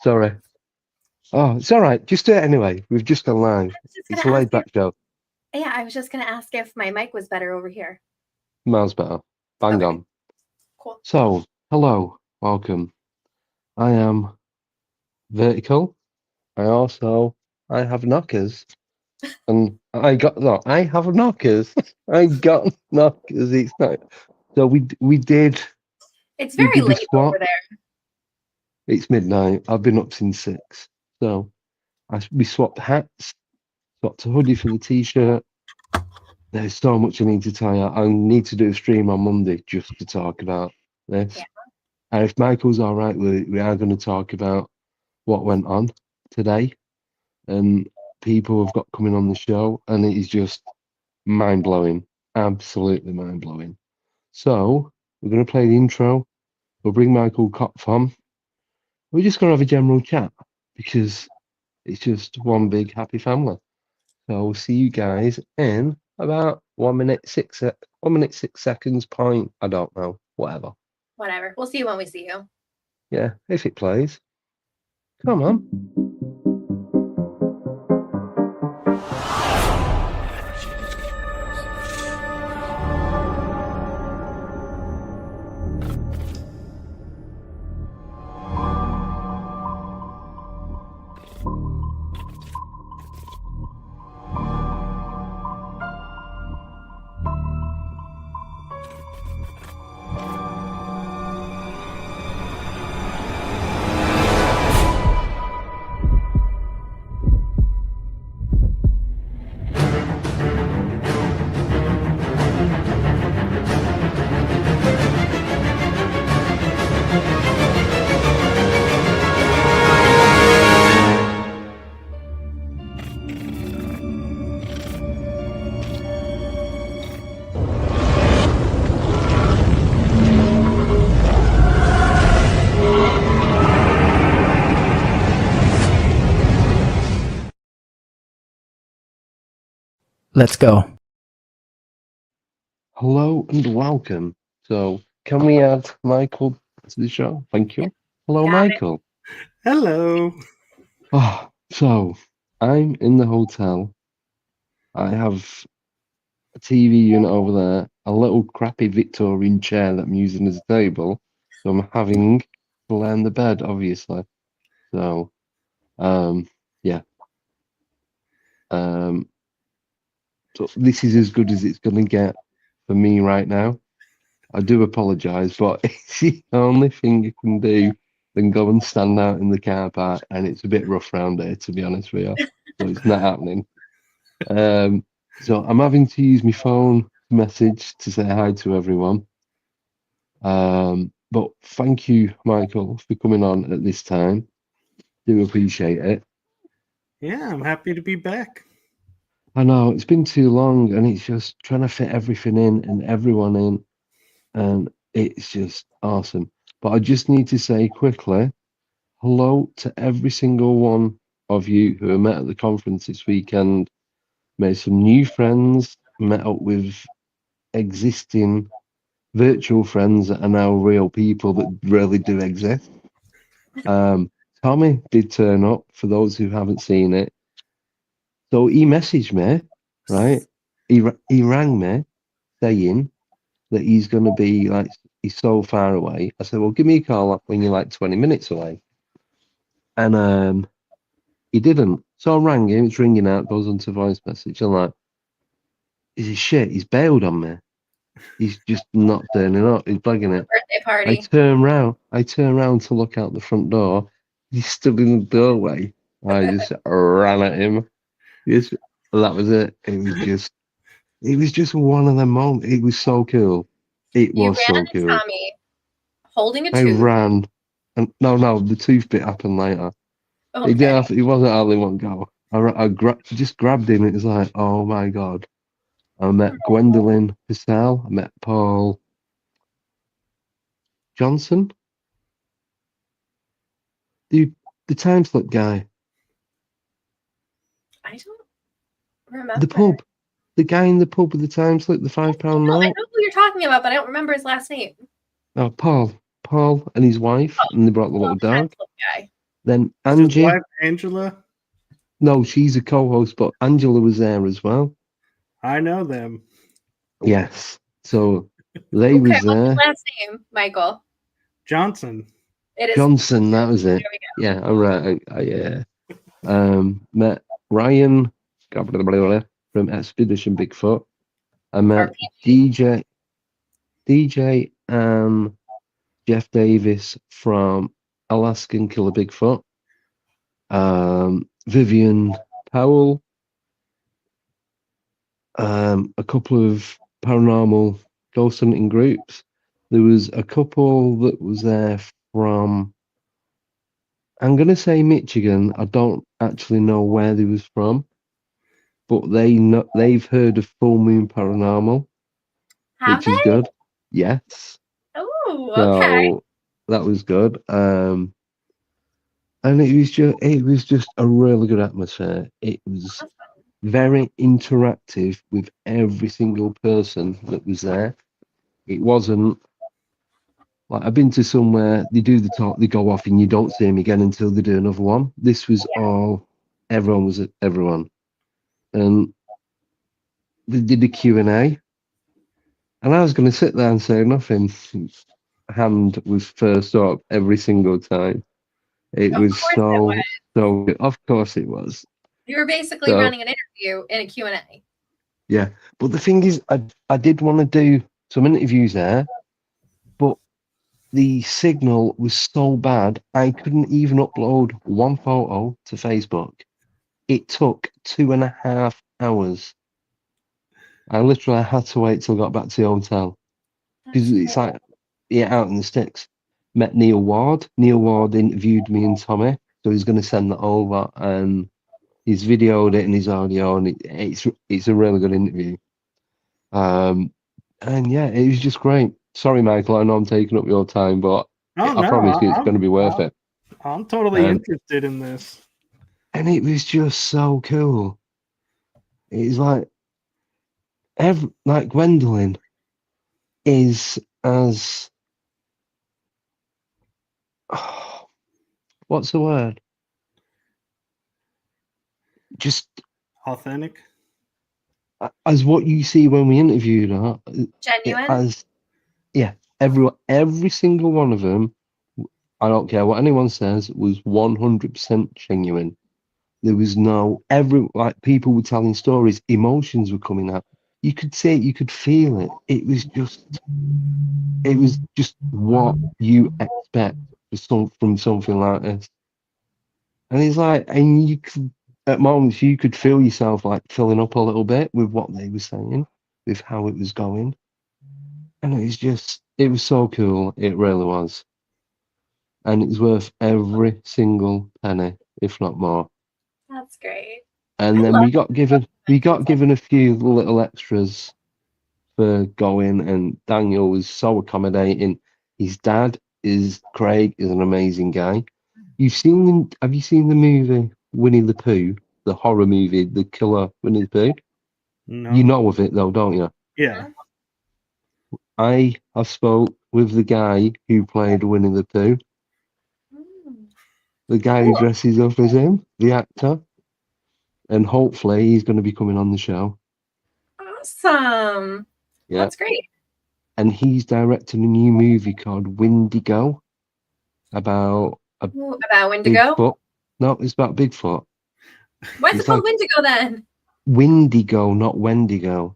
Sorry. Oh, it's all right. Just do it anyway. We've just gone live. Just It's gonna a ask laid if, back show. yeah, I was just gonna ask if my mic was better over here. Miles better. Bang Okay, on. cool. So, hello. Welcome. I am vertical. I have knockers. And I got no, I have knockers. I got knockers. It's not. So we did It's we very did a late over swap. there. It's midnight. I've been up since 6. So we swapped hats. Swapped a hoodie for the t-shirt. There's so much I need to tell you. I need to do a stream on Monday just to talk about this. Yeah. And if Michael's all right with it, we are going to talk about what went on today and people have got coming on the show, and it is just mind blowing, absolutely mind blowing. So we're going to play the intro. We'll bring Michael Kopf on. We're just going to have a general chat because it's just one big happy family. So we'll see you guys in about 1 minute 6 seconds point. I don't know. Whatever. Whatever. We'll see you when we see you. Yeah, if it plays. Come on. Let's go. Hello and welcome. So can we add Michael to the show? Thank you. Hello, Got it. Michael. Hello. Oh, so I'm in the hotel. I have a TV unit over there, a little crappy Victorian chair that I'm using as a table. So I'm having to lay on the bed, obviously. So, yeah. Um, so this is as good as it's going to get for me right now. I do apologise, but it's the only thing you can do than go and stand out in the car park, and it's a bit rough round here, to be honest with you. So it's not happening. So I'm having to use my phone message to say hi to everyone. But thank you, Michael, for coming on at this time. Do appreciate it. Yeah, I'm happy to be back. I know it's been too long, and it's just trying to fit everything in and everyone in, and it's just awesome. But I just need to say quickly hello to every single one of you who I met at the conference this weekend. Made some new friends, met up with existing virtual friends that are now real people that really do exist. Tommy did turn up for those who haven't seen it. So he messaged me, right? He rang me saying that he's going to be like, he's so far away. I said, well, give me a call when you're like 20 minutes away. And he didn't. So I rang him, it's ringing out, goes onto voice message. I'm like, is he shit? He's bailed on me. He's just not turning up. He's blagging it. Birthday I party. turn round. I turn round to look out the front door. He's stood in the doorway. I just ran at him. Yes, that was it. It was just one of them moments. It was so cool. It You was ran so into cool. Tommy holding a I tooth. ran, and no, the tooth bit happened later. He did. Okay. He wasn't only one go. Just grabbed him. It was like, oh my god. I met Gwendolyn Purcell. I met Paul Johnson, the time slip guy, I don't the remember. pub, the guy in the pub with the time slip, the £5 No, I note. know who you're talking about, but I don't remember his last name. Oh, Paul and his wife, and they brought the Oh, little the time dog. slip guy. Then Is his Angie, wife Angela? no, she's a co-host, but Angela was there as well. I know them. Yes, so they Okay, was what's there. your last name, Michael? Johnson. It is. Johnson, that was it. There we go. Yeah, I'm right. Met Ryan from Expedition Bigfoot. I met DJ and Jeff Davis from Alaskan Killer Bigfoot. Vivian Powell. A couple of paranormal ghost hunting groups. There was a couple that was there from, I'm going to say Michigan. I don't actually know where they was from, but they've heard of Full Moon Paranormal, Have which is they? good. Yes. Oh, okay. So that was good. And it was just a really good atmosphere. It was very interactive with every single person that was there. It wasn't like I've been to somewhere they do the talk, they go off, and you don't see them again until they do another one. This was all everyone was everyone, and they did a Q&A, and I was going to sit there and say nothing. Hand was first up every single time. It Of was course it was. so good. Of course it was. You were basically So running an interview in a Q&A. yeah, but the thing is, I did want to do some interviews there, but the signal was so bad I couldn't even upload one photo to Facebook. It took 2.5 hours. I literally had to wait till I got back to the hotel because it's like out in the sticks. Met Neil Ward. Neil Ward interviewed me and Tommy, so he's going to send that over, and he's videoed it and his audio, and it's a really good interview. And yeah, it was just great. Sorry, Michael, I know I'm taking up your time, but Oh I no, promise you it's going to be worth it. I'm totally interested in this. And it was just so cool. It's like Gwendolyn is as what's the word? Just Authentic. as what you see when we interviewed her. Genuine? Every single one of them, I don't care what anyone says, was 100% genuine. There was people were telling stories, emotions were coming out. You could see it, you could feel it. It was just what you expect from something like this. And it's like, and you could, at moments, you could feel yourself like filling up a little bit with what they were saying, with how it was going. And it was so cool. It really was. And it's worth every single penny, if not more. That's great. And then we got given a few little extras for going, and Daniel was so accommodating. His dad Craig is an amazing guy. Have you seen the movie Winnie the Pooh, the horror movie, the killer Winnie the Pooh? No. You know of it though, don't you? Yeah. I have spoke with the guy who played Winnie the Pooh, the guy who dresses up as him, the actor, and hopefully he's going to be coming on the show. Awesome. Yeah. That's great. And he's directing a new movie called Wendigo about about Wendigo? Bigfoot. No, it's about Bigfoot. Why is it called Wendigo then? Wendigo, not Wendigo.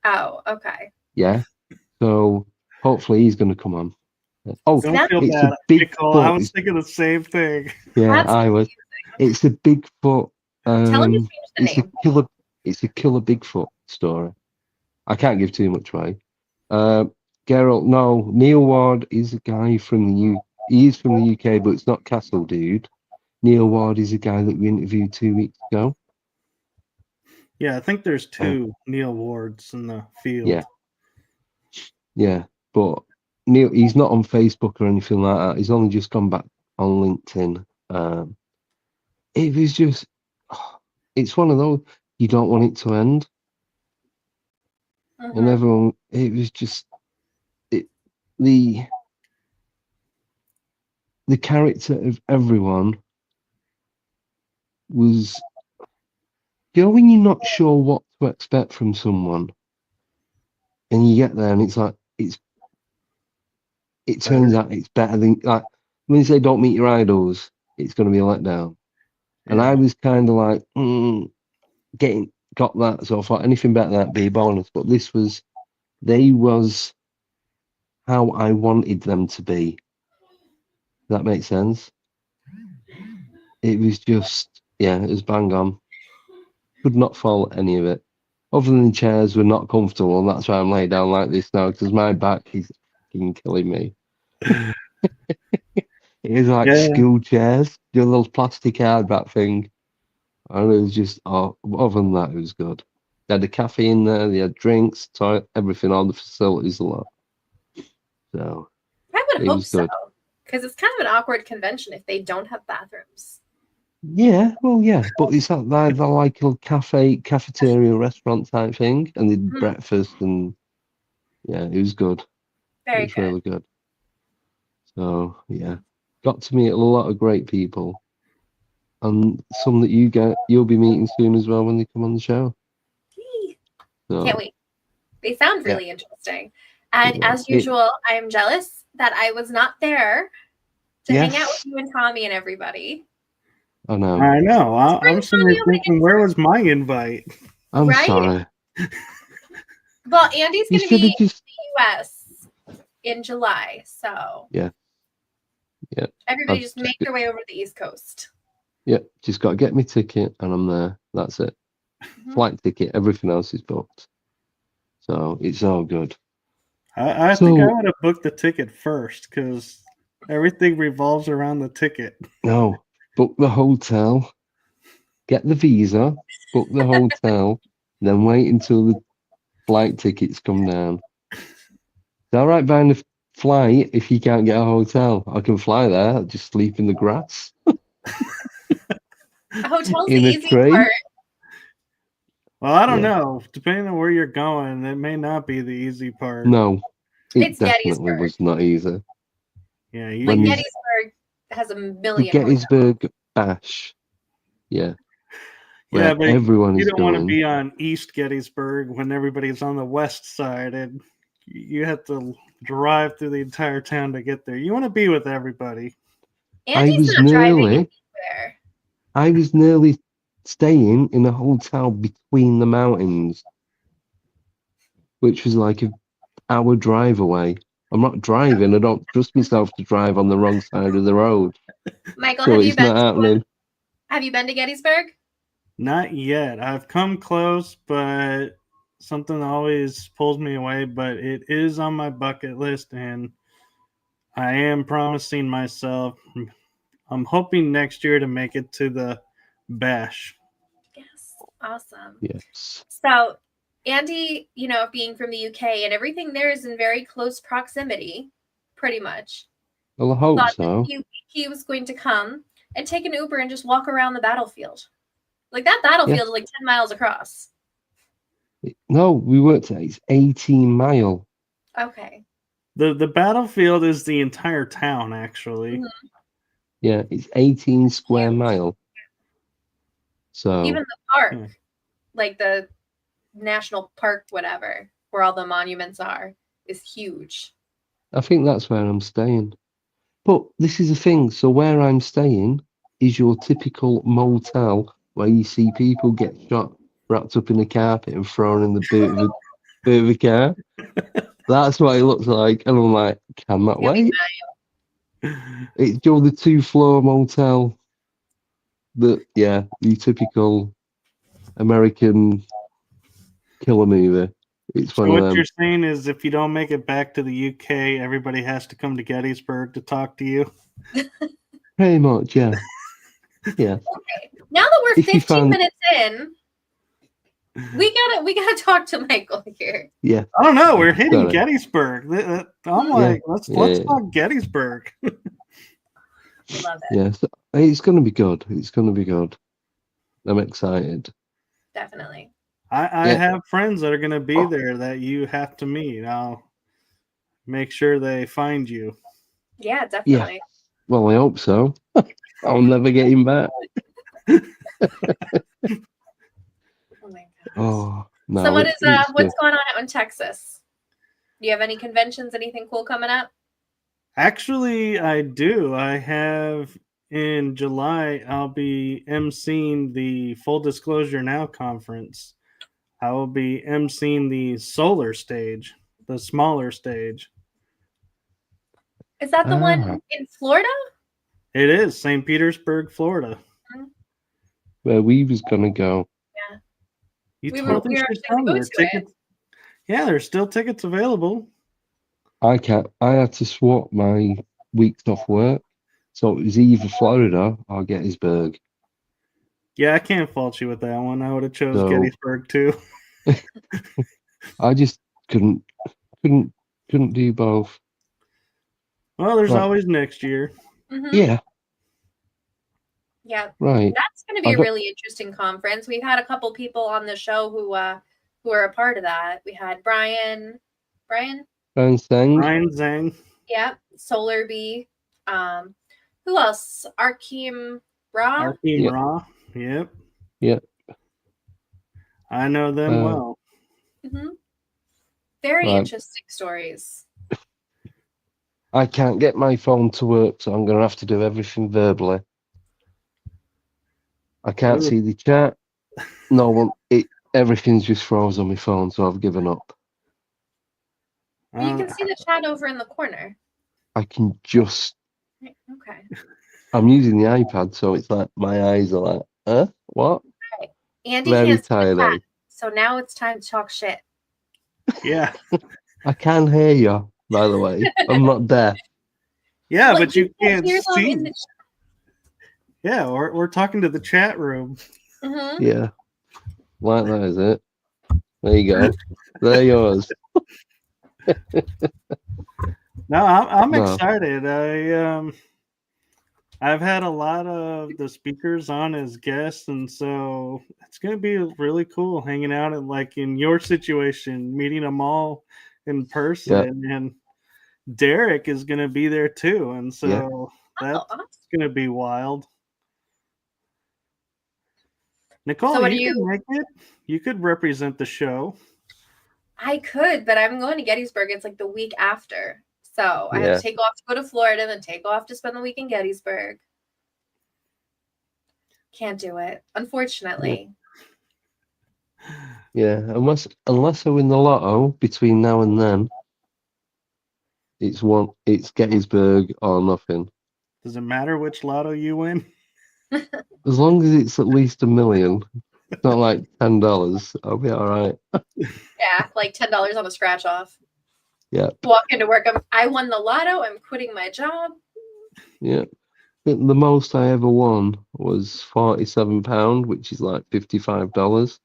Oh, okay. Yeah. So hopefully he's going to come on. Oh, don't feel it's bad, a Bigfoot. I was thinking the same thing. Yeah, I was. It's a Bigfoot. Tell him to change the name. It's a killer Bigfoot story. I can't give too much away. Geralt, no, Neil Ward is a guy from he is from the UK, but it's not Castle Dude. Neil Ward is a guy that we interviewed 2 weeks ago. Yeah, I think there's two Neil Wards in the field. Yeah, but Neil, he's not on Facebook or anything like that. He's only just gone back on LinkedIn. It was just, it's one of those, you don't want it to end. And everyone, it was just, the character of everyone was, you know, when you're not sure what to expect from someone, and you get there and it's like it turns out it's better than, like, when you say don't meet your idols, it's going to be a letdown. And Yeah. I was kind of like got that, so I thought anything better than that be a bonus. But they was how I wanted them to be. Does that make sense? It was just, yeah, it was bang on. Could not fault any of it. Other than the chairs were not comfortable, and that's why I'm laid down like this now, because my back is fucking killing me. It is like Yeah. school chairs, the little plastic hardback thing. And it was just, other than that, it was good. They had a cafe in there, they had drinks, toilet, everything, all the facilities, a lot. So, I would it hope was so, good. because it's kind of an awkward convention if they don't have bathrooms. Yeah, well, yeah, but it's like they're like a little cafeteria, restaurant type thing, and they did breakfast, and yeah, it was good. Very It was good. really good. So, yeah, got to meet a lot of great people, and some that you'll be meeting soon as well when they come on the show. Yay. So, Can't wait. They sound Yeah. really interesting. And Yeah. as usual, I am jealous that I was not there to hang out with Yes, you and Tommy and everybody. I know. I know. I'm Bring sitting Tommy there over to thinking, where was my invite? I'm Right? sorry. Well, Andy's You going to should be have just, in the US in July. So yeah. everybody I've just make their way over to the East Coast. Yeah, just got to get me ticket, and I'm there. That's it. Mhm. Flight ticket, everything else is booked. So it's all good. I So- think I would have booked the ticket first because everything revolves around the ticket. No, book the hotel, get the visa, book the hotel, then wait until the flight tickets come down. It's all right buying the flight if you can't get a hotel. I can fly there, I'll just sleep in the grass A hotel's in the a easy train. part. Well, I don't Yeah. know. Depending on where you're going, it may not be the easy part. No, it It's definitely Gettysburg. was not easy. Yeah, Like When you- Gettysburg has a The million hotels. Gettysburg Bash, yeah, where yeah, but everyone you is don't want to going. be on East Gettysburg when everybody's on the west side, and you have to drive through the entire town to get there. You want to be with everybody. Andy's was not driving nearly- anywhere. I was nearly staying in a hotel between the mountains, which was like an hour drive away. I'm not driving. I don't trust myself to drive on the wrong side of the road. Michael, So have you it's been not happening. to Gettysburg? Not yet. I've come close, but something always pulls me away. But it is on my bucket list, and I am promising myself. I'm hoping next year to make it to the bash. Yes. Awesome. Yes. So Andy, being from the UK and everything there is in very close proximity, pretty much. Well, I hope Thought so. that he was going to come and take an Uber and just walk around the battlefield. Like that battlefield is like 10 miles across. No, we worked at it's 18 mile. Okay. The battlefield is the entire town, actually. Mhm. Yeah, it's 18 square mile. So Even the park, Hmm. like the national park, whatever, where all the monuments are, is huge. I think that's where I'm staying. But this is the thing. So where I'm staying is your typical motel where you see people get shot, wrapped up in a carpet and thrown in the boot of a car. That's what it looks like. And I'm like, can that It's gonna be wait? It's your the 2-floor motel. The typical American killer movie. It's So one of what them. you're saying is, if you don't make it back to the UK, everybody has to come to Gettysburg to talk to you. Pretty much, yeah. Yeah. Okay. Now that we're If you 15 found- minutes in, we gotta talk to Michael here. Yeah. I don't know. We're hitting Got it. Gettysburg. I'm Yeah. like, let's Yeah. talk Gettysburg. Love it. Yeah. So it's gonna be good. It's gonna be good. I'm excited. Definitely. I Yeah. have friends that are going to be there that you have to meet. I'll make sure they find you. Yeah, definitely. Well, I hope so. I'll never get him back. Oh my gosh. Oh no. So what is Oh no. so what it- is it's what's just, going on out in Texas? Do you have any conventions, anything cool coming up? Actually, I do. I have in July, I'll be emceeing the Full Disclosure Now conference. I will be emceeing the solar stage, the smaller stage. Is that the one Ah. in Florida? It is St. Petersburg, Florida. where we was gonna go. Yeah. You We totally were should actually gonna come. go There's to it. tickets. Yeah, there's still tickets available. I had to swap my weeks off work, so it was either Florida or Gettysburg. Yeah, I can't fault you with that one. I would have chose So- Gettysburg too. I just couldn't do both. Well, there's Right. always next year. Mhm. Yeah, Yeah. right. That's going to be I a got- really interesting conference. We've had a couple people on the show who are a part of that. We had Brian, And saying, Ryan Zhang. yeah, Solar Bee. Who else? Arkeem Ra. Arkeem Yeah. Ra. Yep. Yeah. I know them well. hmm Very Right. interesting stories. I can't get my phone to work, so I'm gonna have to do everything verbally. I can't Ooh. see the chat. No one. Everything's just froze on my phone, so I've given up. You can see the chat over in the corner. I can just. Okay. I'm using the iPad, so it's like my eyes are like, huh? What? Andy Very can't see the tired. chat, so now it's time to talk shit. Yeah. I can hear you, by the way. I'm not deaf. Yeah, Well, but you can't hear them see. in the Yeah, we're talking to the chat room. Mhm. Yeah. Like that, is it? There you go. They're yours. No, I'm No. excited. I've had a lot of the speakers on as guests, and so it's going to be really cool hanging out and like in your situation, meeting them all in person. And Derek is going to be there too, and so that's awesome. going to be wild. Nicole, So what you do could you- make it. You could represent the show. I could, but I'm going to Gettysburg. It's like the week after. So I have Yeah. to take off to go to Florida, then take off to spend the week in Gettysburg. Can't do it, unfortunately. Yeah. Unless I win the lotto between now and then, it's Gettysburg or nothing. Does it matter which lotto you win? As long as it's at least $1 million, it's not like $10, I'll be all right. Yeah, like $10 on the scratch off. Yeah. Walk into work. I won the lotto. I'm quitting my job. Yeah. I think the most I ever won was £47, which is like $55.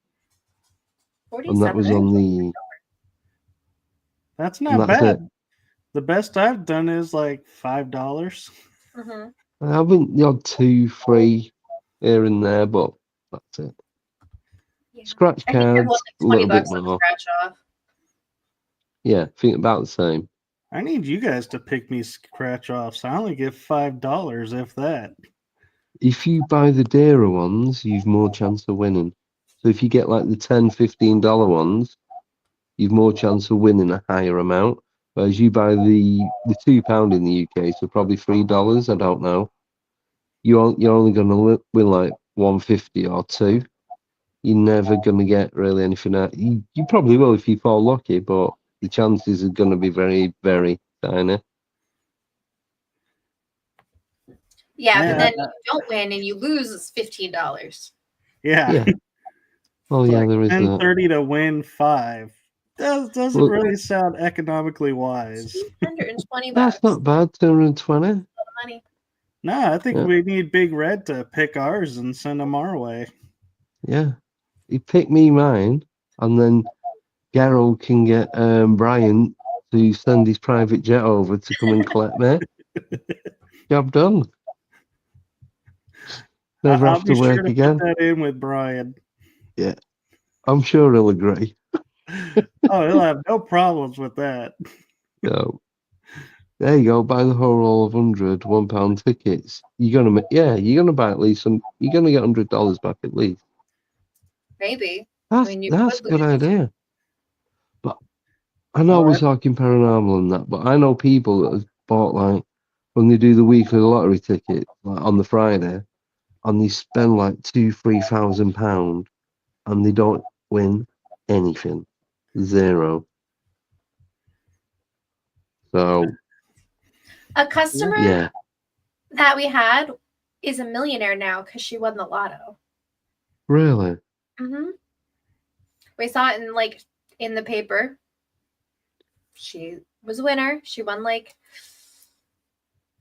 And that was 47. on the. That's and not that's bad. it. The best I've done is like $5. Mhm. I haven't the odd 2, 3 here and there, but that's it. Yeah. Scratch I think I won cards, like a little 20 bit bucks on the more. scratch off. Yeah, I think about the same. I need you guys to pick me scratch offs. I only get $5, if that. If you buy the dearer ones, you've more chance of winning. So if you get like the $10, $15 ones, you've more chance of winning a higher amount. Whereas you buy the £2 in the UK, so probably $3, I don't know. You're only going to win like 150 or 2. You're never going to get really anything out. You probably will if you fall lucky, but the chances are going to be very, very tiny. Yeah, Yeah. but then you don't win and you lose, it's $15. Yeah. Yeah. Oh, It's yeah, like there is that. 1030 to win 5. Doesn't Well- really sound economically wise. 220 bucks. That's not bad, 220. Money. No, I think Yeah. we need Big Red to pick ours and send them our way. Yeah. He picked me mine, and then Gerald can get Brian to send his private jet over to come and collect me. Job done. Never I'll have to be sure work to again. put that in with Brian. I'm sure he'll agree. Oh, he'll have no problems with that. So, There you go. Buy the whole roll of £100 tickets. You're gonna buy at least some. You're gonna get $100 back at least. Maybe. You That's a could good lose. idea. But I know we're Or talking paranormal and that, but I know people that have bought like when they do the weekly lottery ticket like on the Friday, and they spend like £2,000-3,000 and they don't win anything, zero. So A customer yeah, that we had is a millionaire now because she won the lotto. really. Hmm We saw it in the paper. She was a winner. She won like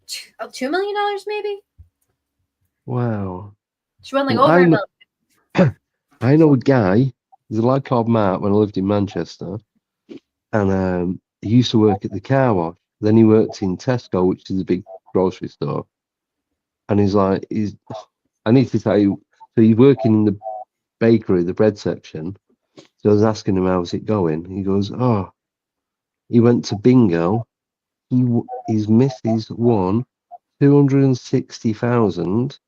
$2 million, maybe. Wow. She won like Well, over a million. I know a guy. There's a lad called Mark when I lived in Manchester, and he used to work at the car wash. Then he worked in Tesco, which is a big grocery store. And I need to tell you. So he's working in the bakery, the bread section. So I was asking him how's it going. He goes, "Oh, he went to bingo. His missus won 260,000.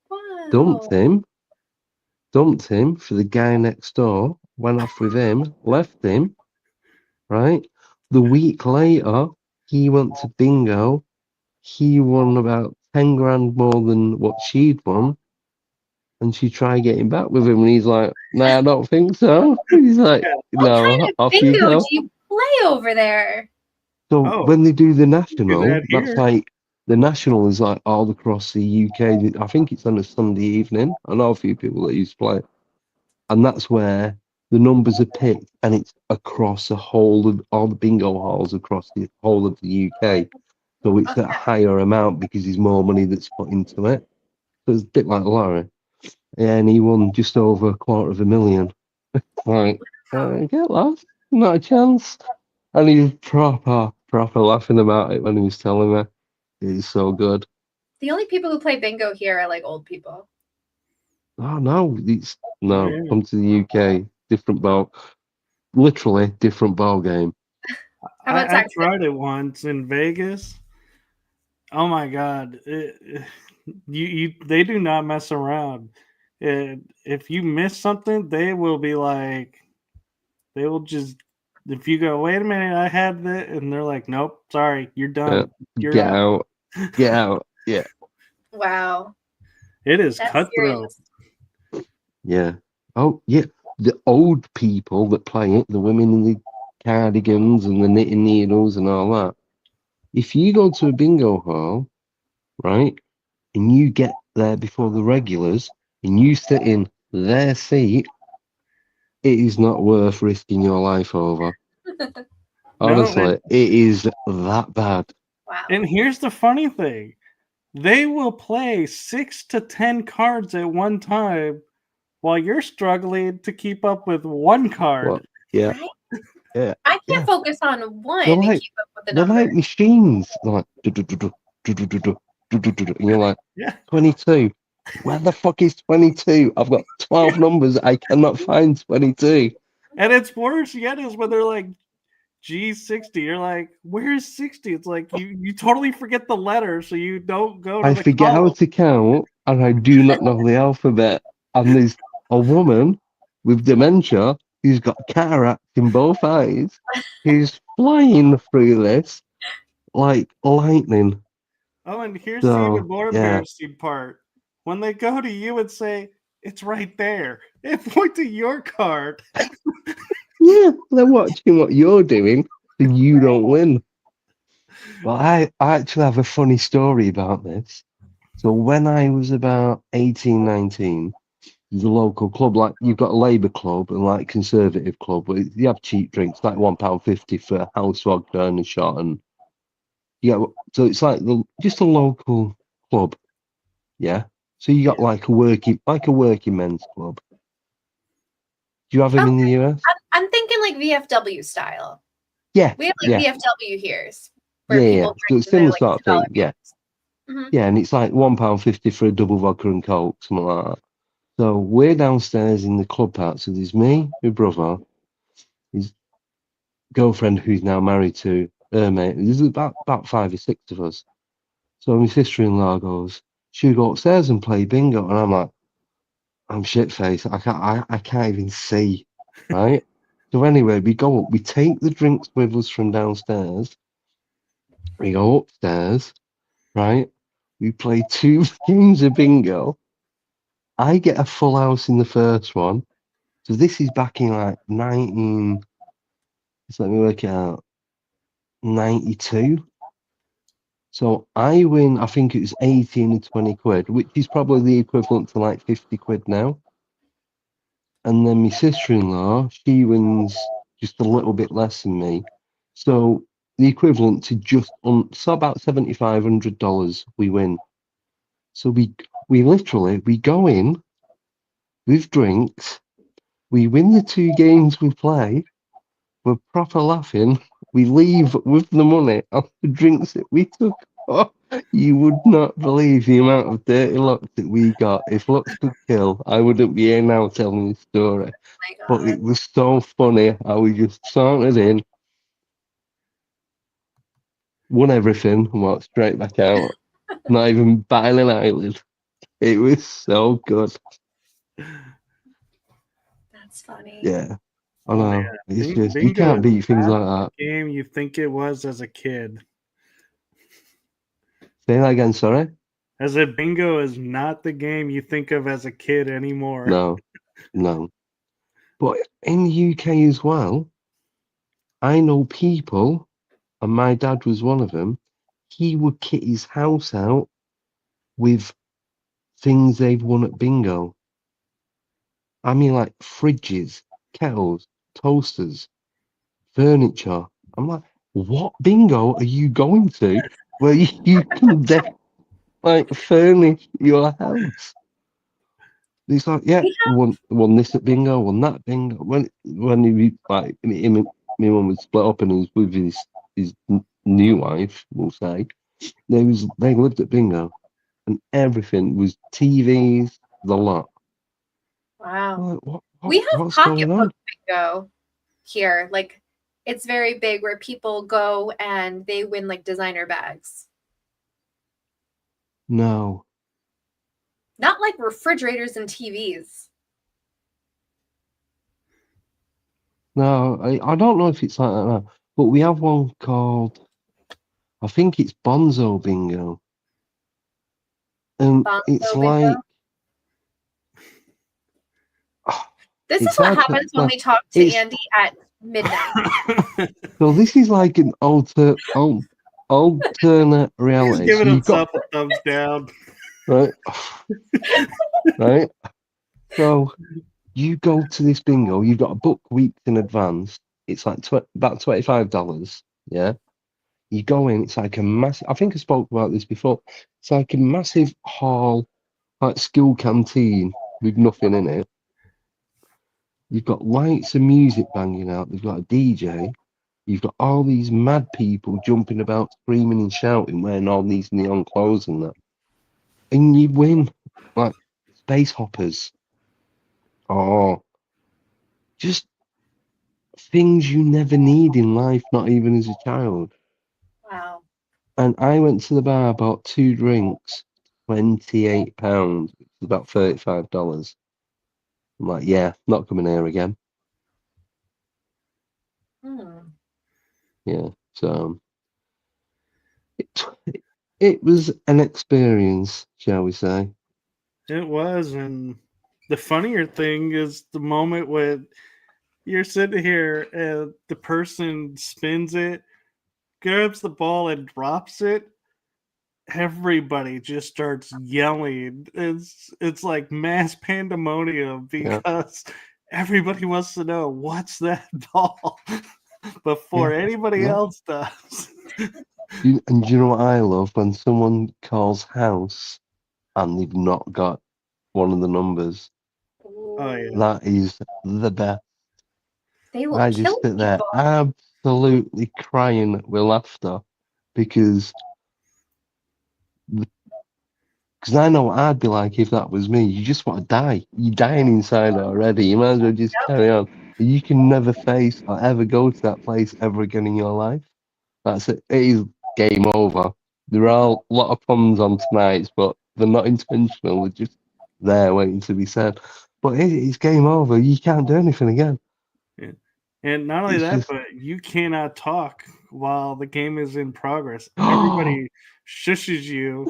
Wow. Dumped him for the guy next door. Went off with him, left him. Right. The week later, he went to bingo. He won about 10 grand more than what she'd won. And she tried getting back with him. And he's like, nah, I don't think so. He's like, What kind no, of off you bingo do go. you play over there? So Oh, when they do the do national, that that's here. like, the national is like all across the UK. I think it's on a Sunday evening. I know a few people that used to play. And that's where the numbers are picked, and it's across the whole of all the bingo halls across the whole of the UK. So it's a higher amount because there's more money that's put into it. So it's a bit like Larry. Yeah, and he won just over 250,000. Like, get lost, not a chance. And he was proper laughing about it when he was telling me. It's so good. The only people who play bingo here are like old people. Oh no, Oh, yeah. come to the UK, different ball, literally different ball game. How about I Texas? tried it once in Vegas. Oh my god, they do not mess around. If you miss something, they will be like, they will just. If you go, wait a minute, I had that, and they're like, nope, sorry, you're done, you're Get out. get out. Yeah, Wow. It is That's cutthroat. serious. yeah. Oh, yeah. The old people that play it, the women in the cardigans and the knitting needles and all that. If you go to a bingo hall, right, and you get there before the regulars and you sit in their seat, it is not worth risking your life over. No, Honestly, it is that bad. Wow. and here's the funny thing: they will play 6 to 10 cards at one time, while you're struggling to keep up with one card. What? Yeah, Right? yeah, I can't yeah. focus on one They're and like keep up with the they're number. like machines. They're like and you're like Yeah, 22. Where the fuck is 22? I've got 12 numbers. I cannot find 22. and it's worse yet is when they're like G60. You're like, where's 60? It's like you totally forget the letter, so you don't go to I the forget how column. to count and I do not know the alphabet. And there's a woman with dementia who's got cataracts in both eyes who's flying through this like lightning. Oh, and here's the even So, more yeah. embarrassing part: when they go to you and say it's right there, they point to your card. Yeah, they're watching what you're doing so you don't win. Well, I actually have a funny story about this. So when I was about 18, 19, the local club, like you've got a Labour club and like Conservative club, but you have cheap drinks, like £1.50 for a house vodka and a shot. And yeah, so it's like just a local club. Yeah. So you got Yeah. like a working men's club. Do you have them in the US? I'm thinking like VFW style. Yeah. We have like Yeah. VFW here, where Yeah. people So drink it's and they're similar like sort of thing. $2 Yeah. bills. Yeah. And it's like £1.50 for a double vodka and coke, something like that. So we're downstairs in the club part. So there's me, my brother, his girlfriend who's now married to mate. There's about 5 or 6 of us. So my sister-in-law goes, "Should we go upstairs and play bingo?" And I'm like, I'm shit faced. I can't even see. Right? So anyway, we go up, we take the drinks with us from downstairs, we go upstairs, right? We play 2 games of bingo. I get a full house in the first one. So this is back in like 19, just let me work it out, 92. So I win, I think it was 18 and 20 quid, which is probably the equivalent to like 50 quid now. And then my sister-in-law, she wins just a little bit less than me. So the equivalent to so about $7,500 we win. So we literally, we go in with drinks, we win the 2 games we play, we're proper laughing, we leave with the money of the drinks that we took. Oh, you would not believe the amount of dirty looks that we got. If looks could kill, I wouldn't be here now telling this story. My But God. it was so funny how we just sauntered in, won everything, and walked straight back out. Not even batting an eyelid. It was so good. That's funny. Yeah. I Oh, know. yeah. It's just, you Bingo can't is beat things not like that. the game you think it was as a kid. Say that again, sorry? As a bingo is not the game you think of as a kid anymore. No, no. But in the UK as well, I know people, and my dad was one of them, he would kit his house out with things they've won at bingo. I mean, like fridges, kettles, toasters, furniture. I'm like, what bingo are you going to where you can like furnish your house? It's like, yeah, We have won this at bingo, won that bingo. When he like him and my mum was split up and he was with his new wife, we'll say, they lived at bingo and everything was TVs, the lot. wow. I'm like, We have what's going on? pocketbook bingo here. Like it's very big where people go and they win like designer bags. No. Not like refrigerators and TVs. No, I don't know if it's like that now, but we have one called, I think it's Bonzo Bingo. And it's Bonzo like, bingo. This is it's what like, happens when we talk to it's, Andy at midnight. so this is like an alternate He's reality. So giving you've got, himself a thumbs down. right, right. So you go to this bingo, you've got a book weeks in advance. It's like about $25. Yeah. You go in, it's like a massive, I think I spoke about this before. It's like a massive hall, like school canteen with nothing in it. You've got lights and music banging out. They've got a DJ. You've got all these mad people jumping about, screaming and shouting, wearing all these neon clothes and that. And you win like space hoppers. Oh, just things you never need in life, not even as a child. Wow. And I went to the bar, bought 2 drinks, £28. It's about $35. I'm like, yeah, not coming here again. Hmm. Yeah. So it, it was an experience, shall we say. It was, and the funnier thing is the moment when you're sitting here and the person spins it, grabs the ball and drops it. Everybody just starts yelling. It's like mass pandemonium Yeah. because everybody wants to know what's that ball before Yeah. anybody Yeah. else does. And do you know what I love? When someone calls house and they've not got one of the numbers. Oh yeah. That is the best. They will I kill just sit there people. absolutely crying with laughter because I know what I'd be like if that was me. You just want to die. You're dying inside already. You might as well just carry on. You can never face or ever go to that place ever again in your life. That's it. It is game over. There are a lot of puns on tonight's, but they're not intentional. They're just there waiting to be said. But it's game over. You can't do anything again. Yeah. And not only It's that, just- but you cannot talk while the game is in progress. Everybody shushes you.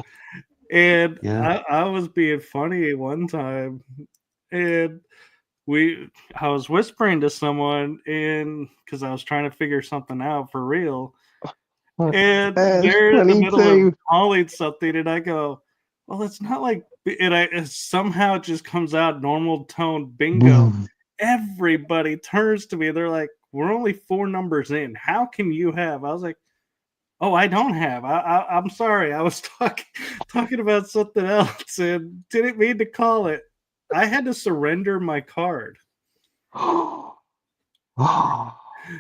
And Yeah. I was being funny one time, and I was whispering to someone, and because I was trying to figure something out for real, and they're in the middle of 22. calling something, and I go, "Well, it's not like," and it somehow just comes out normal tone bingo. Everybody turns to me. They're like, "We're only 4 numbers in. How can you have?" I was like, "Oh, I don't have. I'm sorry. I was talking about something else and didn't mean to call it. I had to surrender my card You and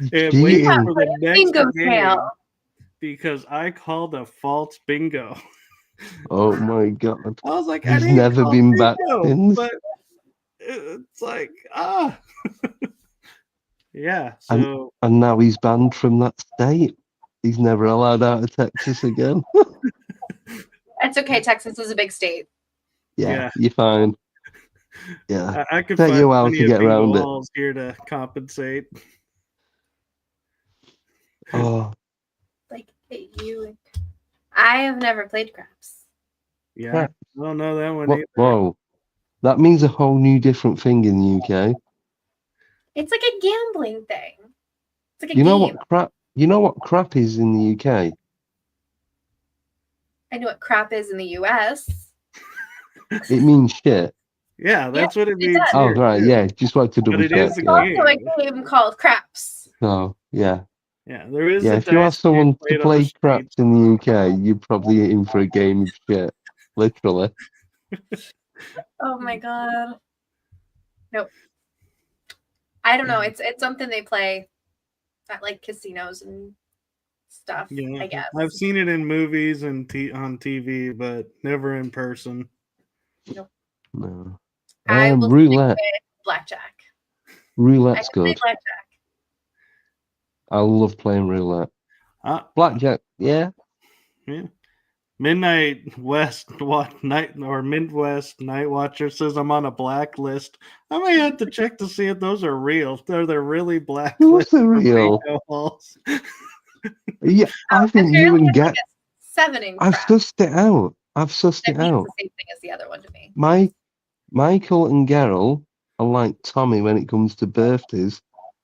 wait cheating. for the next Bingo game tail. because I called a false bingo." Oh my god. I was like, "I He's didn't never call been back bingo," since. but it's like yeah. And- So And now he's banned from that state. He's never allowed out of Texas again. It's okay. Texas is a big state. Yeah. You're fine. Yeah. I could Take find you a while plenty to of get bingo around it. halls here to compensate. Oh, Like you. I have never played craps. Yeah, crap. I don't know that one What? either. Whoa. That means a whole new different thing in the UK. It's like a gambling thing. It's like a You know game. what crap? You know what crap is in the UK? I know what crap is in the US. It means shit. Yeah, that's what it means. does. Oh here, right, too. yeah. Just wanted to But double it check. is a Yeah. Also a game. game called craps. Oh yeah. Yeah, there is Yeah. a If you ask dice game someone to played on the play street. craps in the UK, you're probably in for a game of shit. Literally. Oh my god. Nope. I don't know. Mm. It's something they play at like casinos and stuff. Yeah, I guess. I've seen it in movies and on TV, but never in person. No. I will stick Roulette. with blackjack. I Roulette's can play good. blackjack. I love playing roulette. Blackjack, yeah. Yeah. Midnight West night or Midwest Night Watcher says I'm on a blacklist. I might have to check to see if those are real. If they're really What's blacklists. the real? Yeah, I think you Apparently and it's like get. a 7 in I've craps. sussed it out. I've sussed That it means out. the same thing as the other one to me. Michael and Gerald are like Tommy when it comes to birthdays,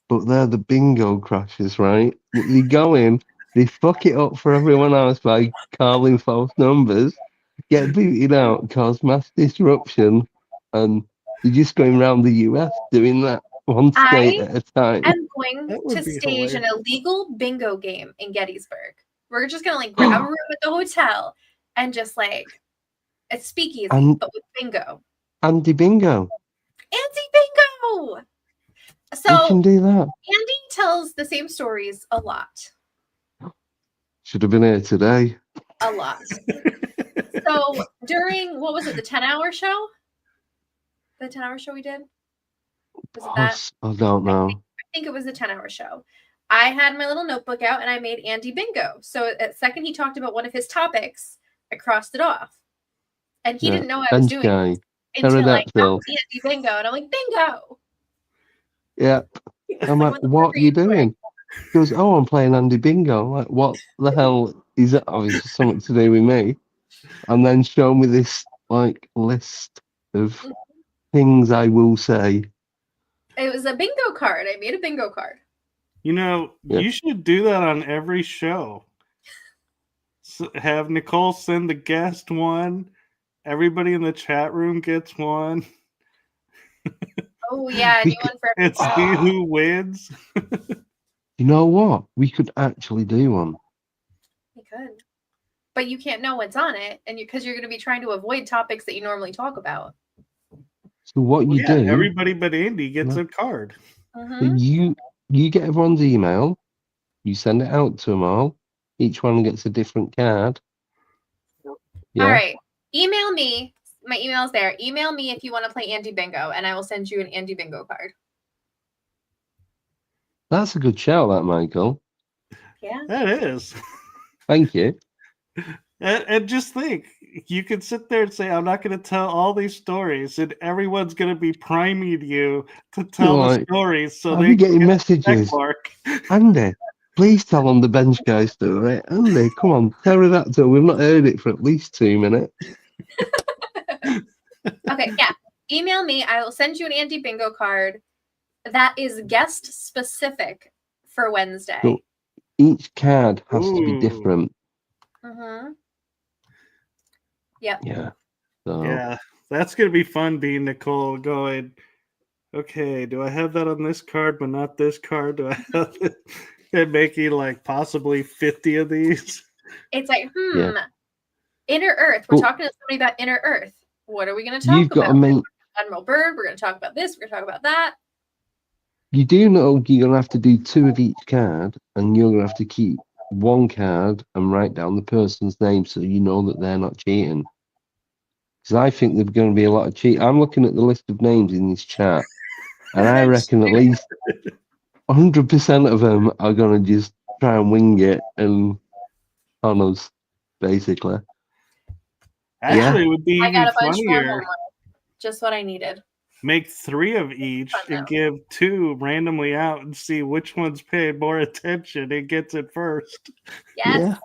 but they're the bingo crashers, right? They go in, they fuck it up for everyone else by calling false numbers, get booted out, cause mass disruption, and they're just going around the US doing that one state at a time. I'm going That would to be stage an hilarious. illegal bingo game in Gettysburg. We're just gonna like grab a room at the hotel and just like it's speakeasy, but with bingo. Andy Bingo. Anti-bingo. We So can do that. Andy tells the same stories a lot. Should have been here today. A lot. So during what was it, the 10-hour show? The 10-hour show we did? Was it that? I don't know. I think it was the 10-hour show. I had my little notebook out and I made Andy bingo. So at second he talked about one of his topics, I crossed it off. And he didn't know I was doing it until like Andy bingo. And I'm like, bingo. Yeah. I'm like, what are you doing? He goes, oh, I'm playing Andy Bingo. I'm like, what the hell is that? Obviously something to do with me. And then show me this like list of things I will say. It was a bingo card. I made a bingo card. You know, you should do that on every show. Have Nicole send the guest one. Everybody in the chat room gets one. Oh yeah, a new one for every It's see who wins. You know what? We could actually do one. You could. But you can't know what's on it, and because you're going to be trying to avoid topics that you normally talk about. So what you do? Everybody but Andy gets a card. You get everyone's email. You send it out to them all. Each one gets a different card. Yeah. All right. Email me. My email is there. Email me if you want to play Andy Bingo, and I will send you an Andy Bingo card. That's a good shout, that Michael. Yeah. That is. Thank you. And just think, you can sit there and say, I'm not going to tell all these stories, and everyone's going to be priming you to tell the stories. So I'll be getting messages. Mark. Andy, please tell them the bench guy story. Andy, come on, tell her that too. We've not heard it for at least 2 minutes. Okay, yeah. Email me. I will send you an Andy bingo card that is guest specific for Wednesday. So each card has to be different. Mm-hmm. Yep. Yeah. So. Yeah, that's going to be fun being Nicole going, okay, do I have that on this card but not this card? Do I have it? And making like possibly 50 of these? It's like, Inner Earth. We're talking to somebody about Inner Earth. What are we going to talk about? You've got to make Admiral Byrd. We're going to talk about this. We're going to talk about that. You do know you're going to have to do 2 of each card, and you're going to have to keep 1 card and write down the person's name so you know that they're not cheating. Because I think there's going to be a lot of cheat. I'm looking at the list of names in this chat, and I reckon at least 100% of them are going to just try and wing it and on us, basically. Actually, it would be even funnier. Just what I needed. Make 3 of each and give 2 randomly out and see which one's paying more attention and gets it first. Yes.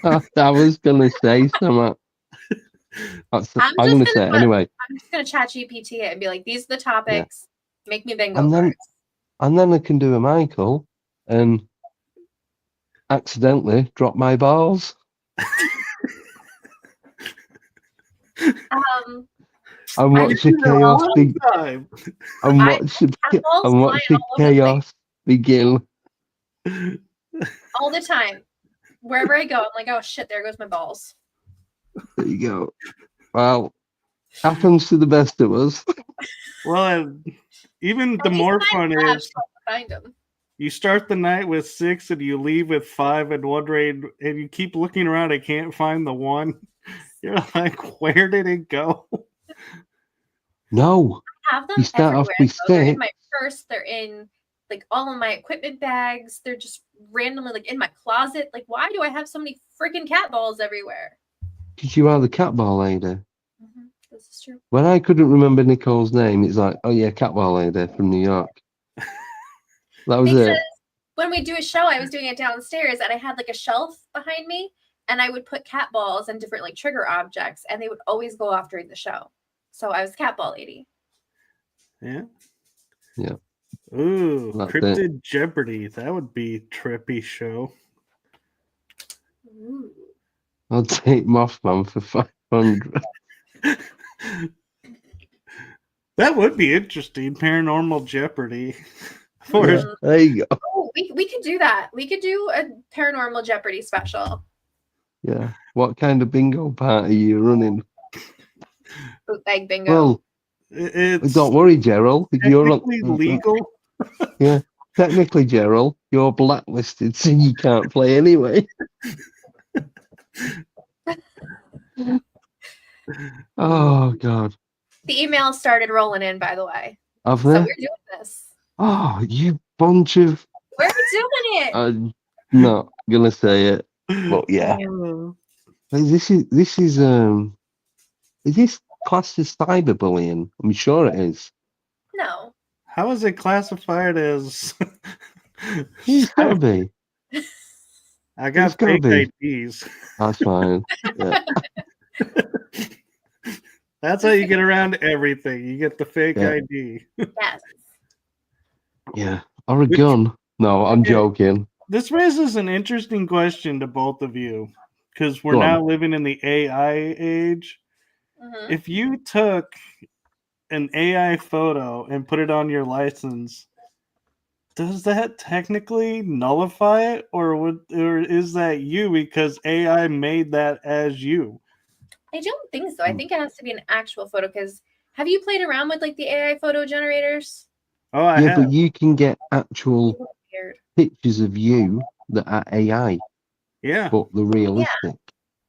Yeah. I was going to say something. I'm going to say it anyway. I'm just going to chat GPT it and be like, these are the topics. Yeah. Make me bingo cards. And then I can do a Michael and accidentally drop my balls. I'm watching chaos begin. I'm watching chaos begin. All the time. Wherever I go, I'm like, oh shit, there goes my balls. There you go. Well, happens to the best of us. Well, even the more fun is you start the night with 6 and you leave with 5 and wondering, and you keep looking around and can't find the one. You're like, where did it go? No. I have them you start everywhere. off with 6. They're in my purse. They're in like all of my equipment bags. They're just randomly like in my closet. Like, why do I have so many freaking cat balls everywhere? Because you are the cat ball lady. Mm-hmm. This is true. When I couldn't remember Nicole's name, it's like, oh yeah, cat ball lady from New York. That was it. When we do a show, I was doing it downstairs, and I had like a shelf behind me, and I would put cat balls and different like trigger objects, and they would always go off during the show. So I was cat ball lady. Yeah. Yeah. Ooh, Cryptid Jeopardy. That would be a trippy show. Ooh. I'll take Mothman for 500. That would be interesting. Paranormal Jeopardy. There you go. Oh, we could do that. We could do a Paranormal Jeopardy special. Yeah. What kind of bingo party are you running? Bootleg bingo. Well, don't worry, Gerald. You're legal. Yeah. Technically, Gerald, you're blacklisted, so you can't play anyway. Oh, God. The email started rolling in, by the way. Have so they? we're doing this. Oh, you bunch of... We're doing it. I'm not going to say it, but yeah. This is this classed as cyberbullying? I'm sure it is. No. How is it classified as... It's got to be. I got fake IDs. That's fine. Yeah. That's how you get around everything. You get the fake ID. Yes. Yeah. Or a gun. No, I'm joking. This raises an interesting question to both of you, because we're now living in the AI age. Mm-hmm. If you took an AI photo and put it on your license, does that technically nullify it, or is that you because AI made that as you? I don't think so. I think it has to be an actual photo. Because have you played around with like the AI photo generators? Oh, I have. But you can get actual pictures of you that are AI. Yeah, but the realistic.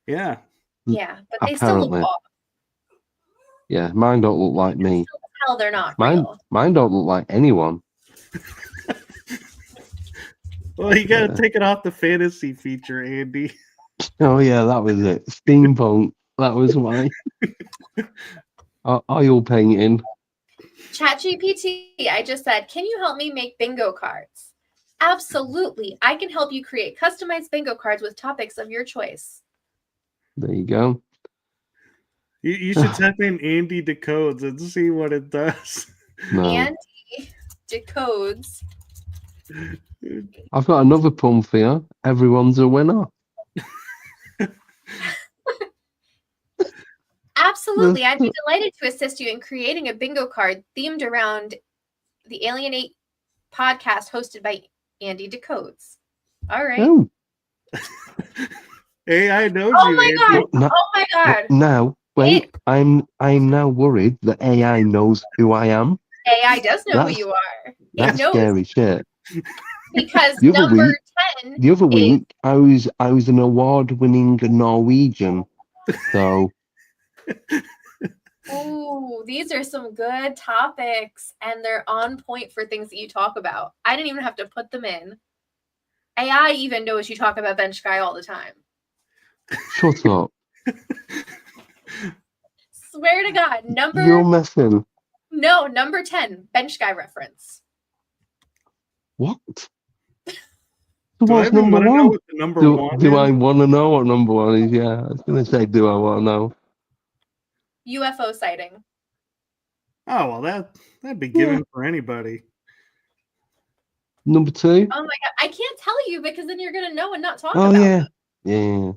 Yeah. Yeah, but they still look off. Yeah, mine don't look like me. Hell, they're not. Mine don't look like anyone. Well, you got to take it off the fantasy feature, Andy. Oh yeah, that was it. Steampunk. That was why. Oil painting. ChatGPT, I just said, can you help me make bingo cards? Absolutely. I can help you create customized bingo cards with topics of your choice. There you go. You should type in Andy Decodes and see what it does. No. Andy Decodes. I've got another pun for you. Everyone's a winner. Absolutely. I'd be delighted to assist you in creating a bingo card themed around the Alienate podcast hosted by Andy Decodes. All right. Oh. AI knows Oh you, my Andy. God. Oh my God. Now, wait. I'm now worried that AI knows who I am. AI does know who you are. That's scary shit. Because number 10. The other week, I was an award-winning Norwegian. So. Ooh, these are some good topics, and they're on point for things that you talk about. I didn't even have to put them in. AI even knows you talk about Bench Guy all the time. Shut up. Swear to God, You're messing. No, number 10, Bench Guy reference. What? What's number one? Do I want to know what number one is? Yeah, I was going to say, do I want to know? UFO sighting. Oh, well, that'd be given for anybody. Number 2? Oh my God, I can't tell you because then you're going to know and not talk about it. them. Yeah.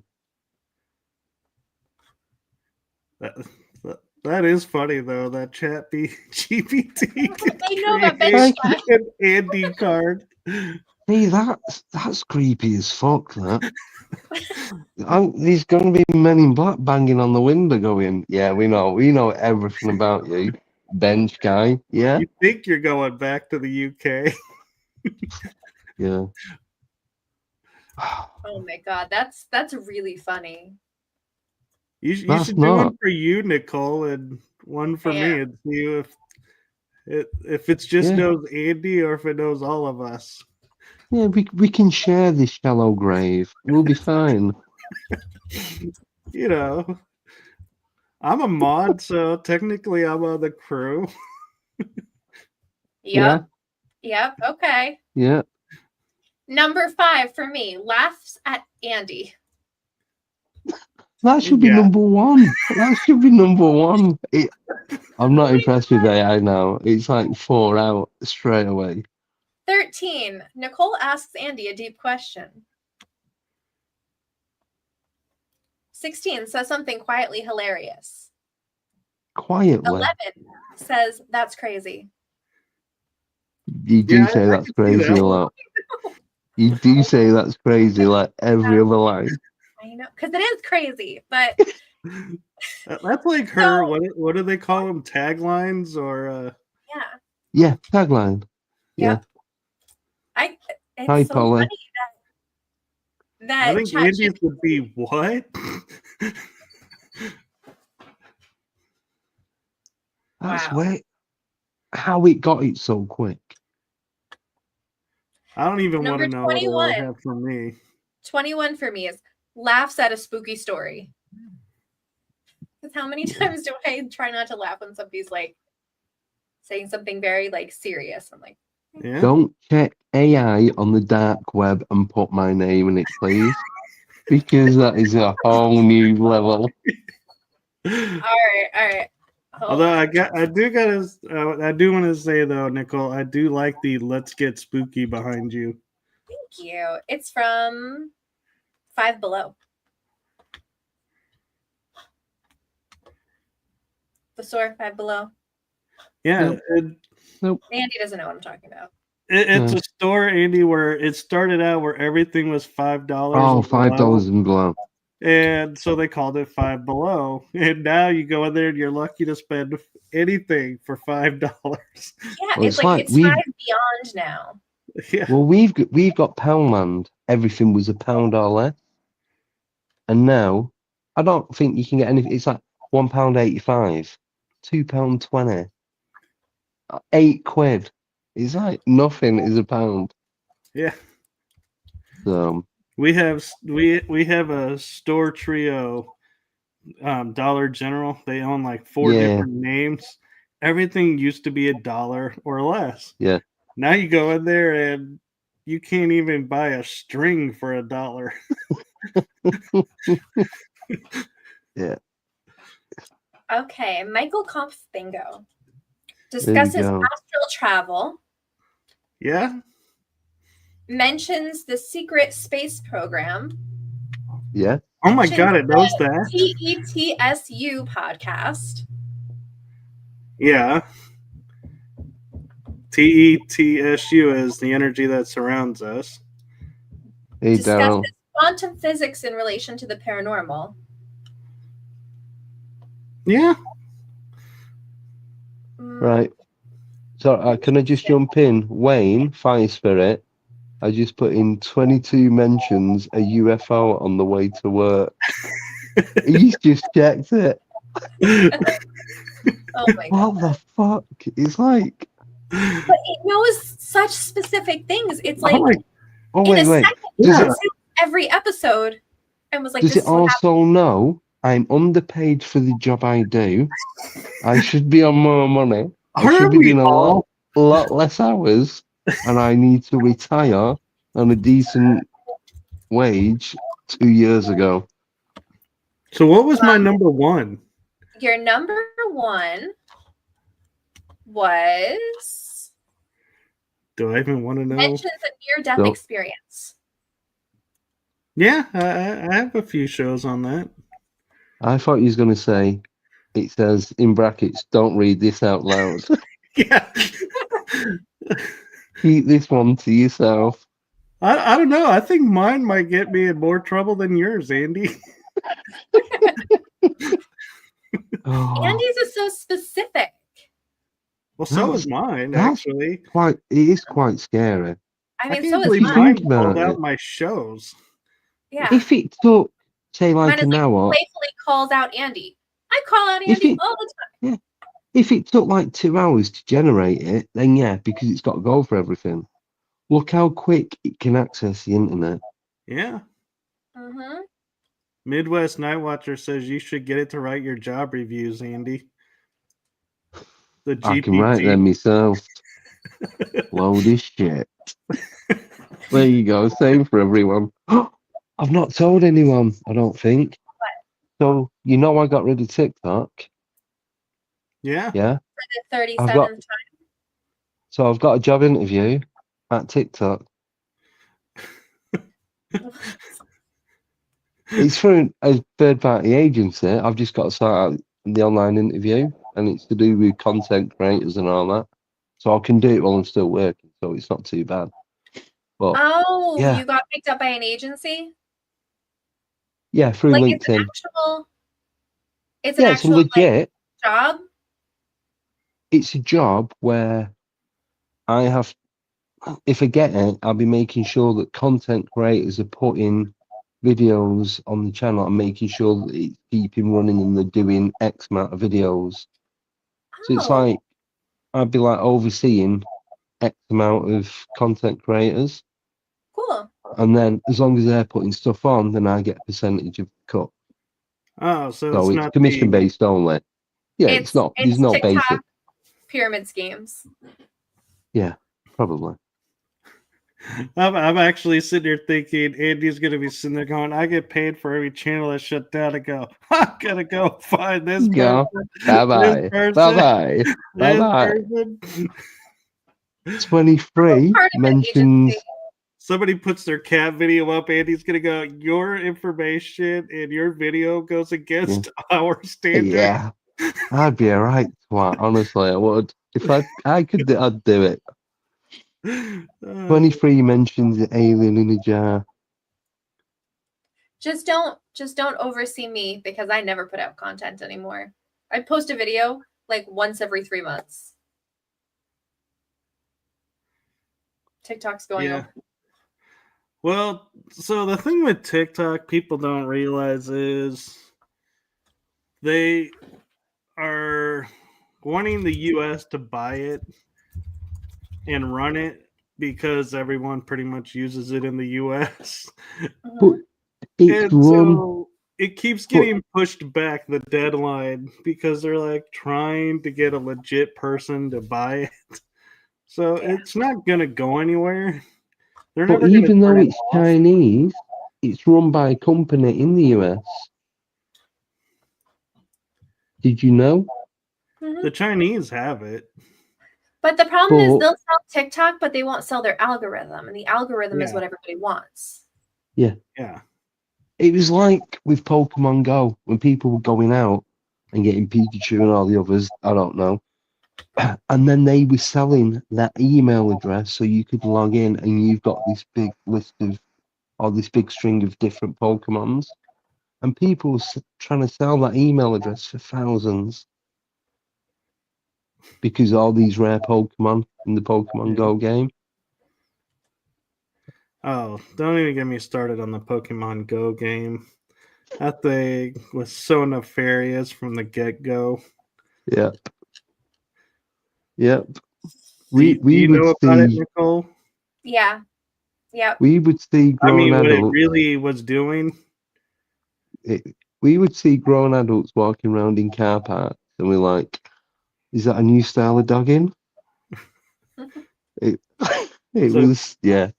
That is funny though. That chat GPT. They know about Bench Guy. An Andy card. Hey, that's creepy as fuck. That. There's going to be men in black banging on the window, going, "Yeah, we know everything about you, Bench Guy." Yeah. You think you're going back to the UK? Yeah. Oh my God, that's really funny. You should do one for you, Nicole, and one for me, and see if it's just knows Andy or if it knows all of us. Yeah, we can share this shallow grave. We'll be fine. You know, I'm a mod, so technically I'm on the crew. Yep. Okay. Yeah. Number 5 for me, laughs at Andy. That should be number 1. That should be number 1. I'm not impressed with AI now. It's like 4 out straight away. 13. Nicole asks Andy a deep question. 16 says something quietly hilarious. Quietly. 11 says that's crazy. You do say that's crazy a lot. You do say that's crazy like every other line. I know, because it is crazy, but that's like her. What do they call them? Taglines or? Yeah, tagline. Yeah. It's so funny that I think Andy's would be what? That's weird. How it got it so quick. I don't even want to know 21. what they have for me. 21 for me is laughs at a spooky story. Because how many times do I try not to laugh when somebody's like saying something very like serious? I'm like, Don't check AI on the dark web and put my name in it, please. Because that is a whole new level. All right. Although I do want to say though, Nicole, I do like the "Let's Get Spooky" behind you. Thank you. It's from Five Below. The store Five Below. Yeah. Nope. Andy doesn't know what I'm talking about. It's a store, Andy, where it started out where everything was $5. Oh, $5 and below. And so they called it Five Below. And now you go in there and you're lucky to spend anything for $5. Yeah, well, it's Five Beyond now. Yeah. Well, we've got Poundland. Everything was £1 or less. And now, I don't think you can get anything. It's like £1.85, £2.20, £8. It's like nothing is £1. Yeah. So we have a store trio, Dollar General. They own like 4 different names. Everything used to be $1 or less. Yeah. Now you go in there and you can't even buy a string for $1. Yeah. Okay, Michael Kopf bingo discusses astral travel. Yeah. Mentions the secret space program. Yeah. Oh my God, it knows that. TETSU podcast. Yeah. TETSU is the energy that surrounds us. Hey, discusses quantum physics in relation to the paranormal. Yeah. Right. So can I just jump in? Wayne, Fire Spirit, I just put in 22 mentions a UFO on the way to work. He's just checked it. Oh my God. What the fuck? It's like... But it knows such specific things. It's like... Oh, wait. Second, every episode and was like, does it also know I'm underpaid for the job I do? I should be on more money. I should be doing a lot less hours, and I need to retire on a decent wage 2 years ago. So what was my number one? Your number one was... Do I even want to know? Mentions a near-death experience. Yeah, I have a few shows on that. I thought you was going to say, it says in brackets, don't read this out loud. Yeah. Keep this one to yourself. I don't know. I think mine might get me in more trouble than yours, Andy. Andy's is so specific. Well, so is mine, actually. It is quite scary. I mean, so is mine. Called out my shows. Yeah. If it took, say, like an hour. Playfully calls out Andy. I call out Andy all the time. Yeah. If it took like 2 hours to generate it, then yeah, because it's got to go for everything. Look how quick it can access the internet. Yeah. Mm-hmm. Midwest Night Watcher says you should get it to write your job reviews, Andy. The GPT. I can write them myself. Load this shit. There you go. Same for everyone. I've not told anyone, I don't think. What? So, you know I got rid of TikTok. Yeah. Yeah. For the 37th time. So I've got a job interview at TikTok. It's through a third-party agency. I've just got to start out the online interview, and it's to do with content creators and all that. So I can do it while I'm still working, so it's not too bad. But, you got picked up by an agency? Yeah, through LinkedIn. It's an actual legit job? It's a job where I have, if I get it, I'll be making sure that content creators are putting videos on the channel and making sure that it's keeping running and they're doing X amount of videos. So it's like, I'd be like overseeing X amount of content creators. Cool. And then as long as they're putting stuff on, then I get a percentage of the cut. Oh, so it's not commission based only. Yeah, it's not. It's not TikTok basic. Pyramid schemes. Yeah, probably. I'm actually sitting here thinking Andy's gonna be sitting there going, I get paid for every channel that's shut down. I go, I'm gonna go find this person. Bye-bye. Bye-bye. Bye-bye. 23 mentions. Somebody puts their cat video up, Andy's gonna go, your information and your video goes against our standard. Yeah. I'd be alright, honestly, I would. If I could, I'd do it. 23 mentions the alien in a jar. Just don't oversee me because I never put out content anymore. I post a video like once every 3 months. TikTok's going over. Well, so the thing with TikTok people don't realize is they are wanting the US to buy it and run it because everyone pretty much uses it in the US. But it's And run. so it keeps getting pushed back, the deadline, because they're like trying to get a legit person to buy it. So it's not going to go anywhere. They're But never going to even though turn it it's off. Chinese, it's run by a company in the US. Did you know? The Chinese have it. But the problem is they'll sell TikTok, but they won't sell their algorithm. And the algorithm is what everybody wants. Yeah. Yeah. It was like with Pokemon Go, when people were going out and getting Pikachu and all the others, I don't know. And then they were selling that email address so you could log in and you've got this big list of, or this big string of different Pokemons. And people were trying to sell that email address for thousands. Because all these rare Pokemon in the Pokemon Go game. Oh, don't even get me started on the Pokemon Go game. That thing was so nefarious from the get-go. Yep. Yep. Do you know about it, Nicole? Yeah. Yep. We would see grown adults. What it really was doing? We would see grown adults walking around in car parks and we're like, is that a new style of dogging? It was, yeah.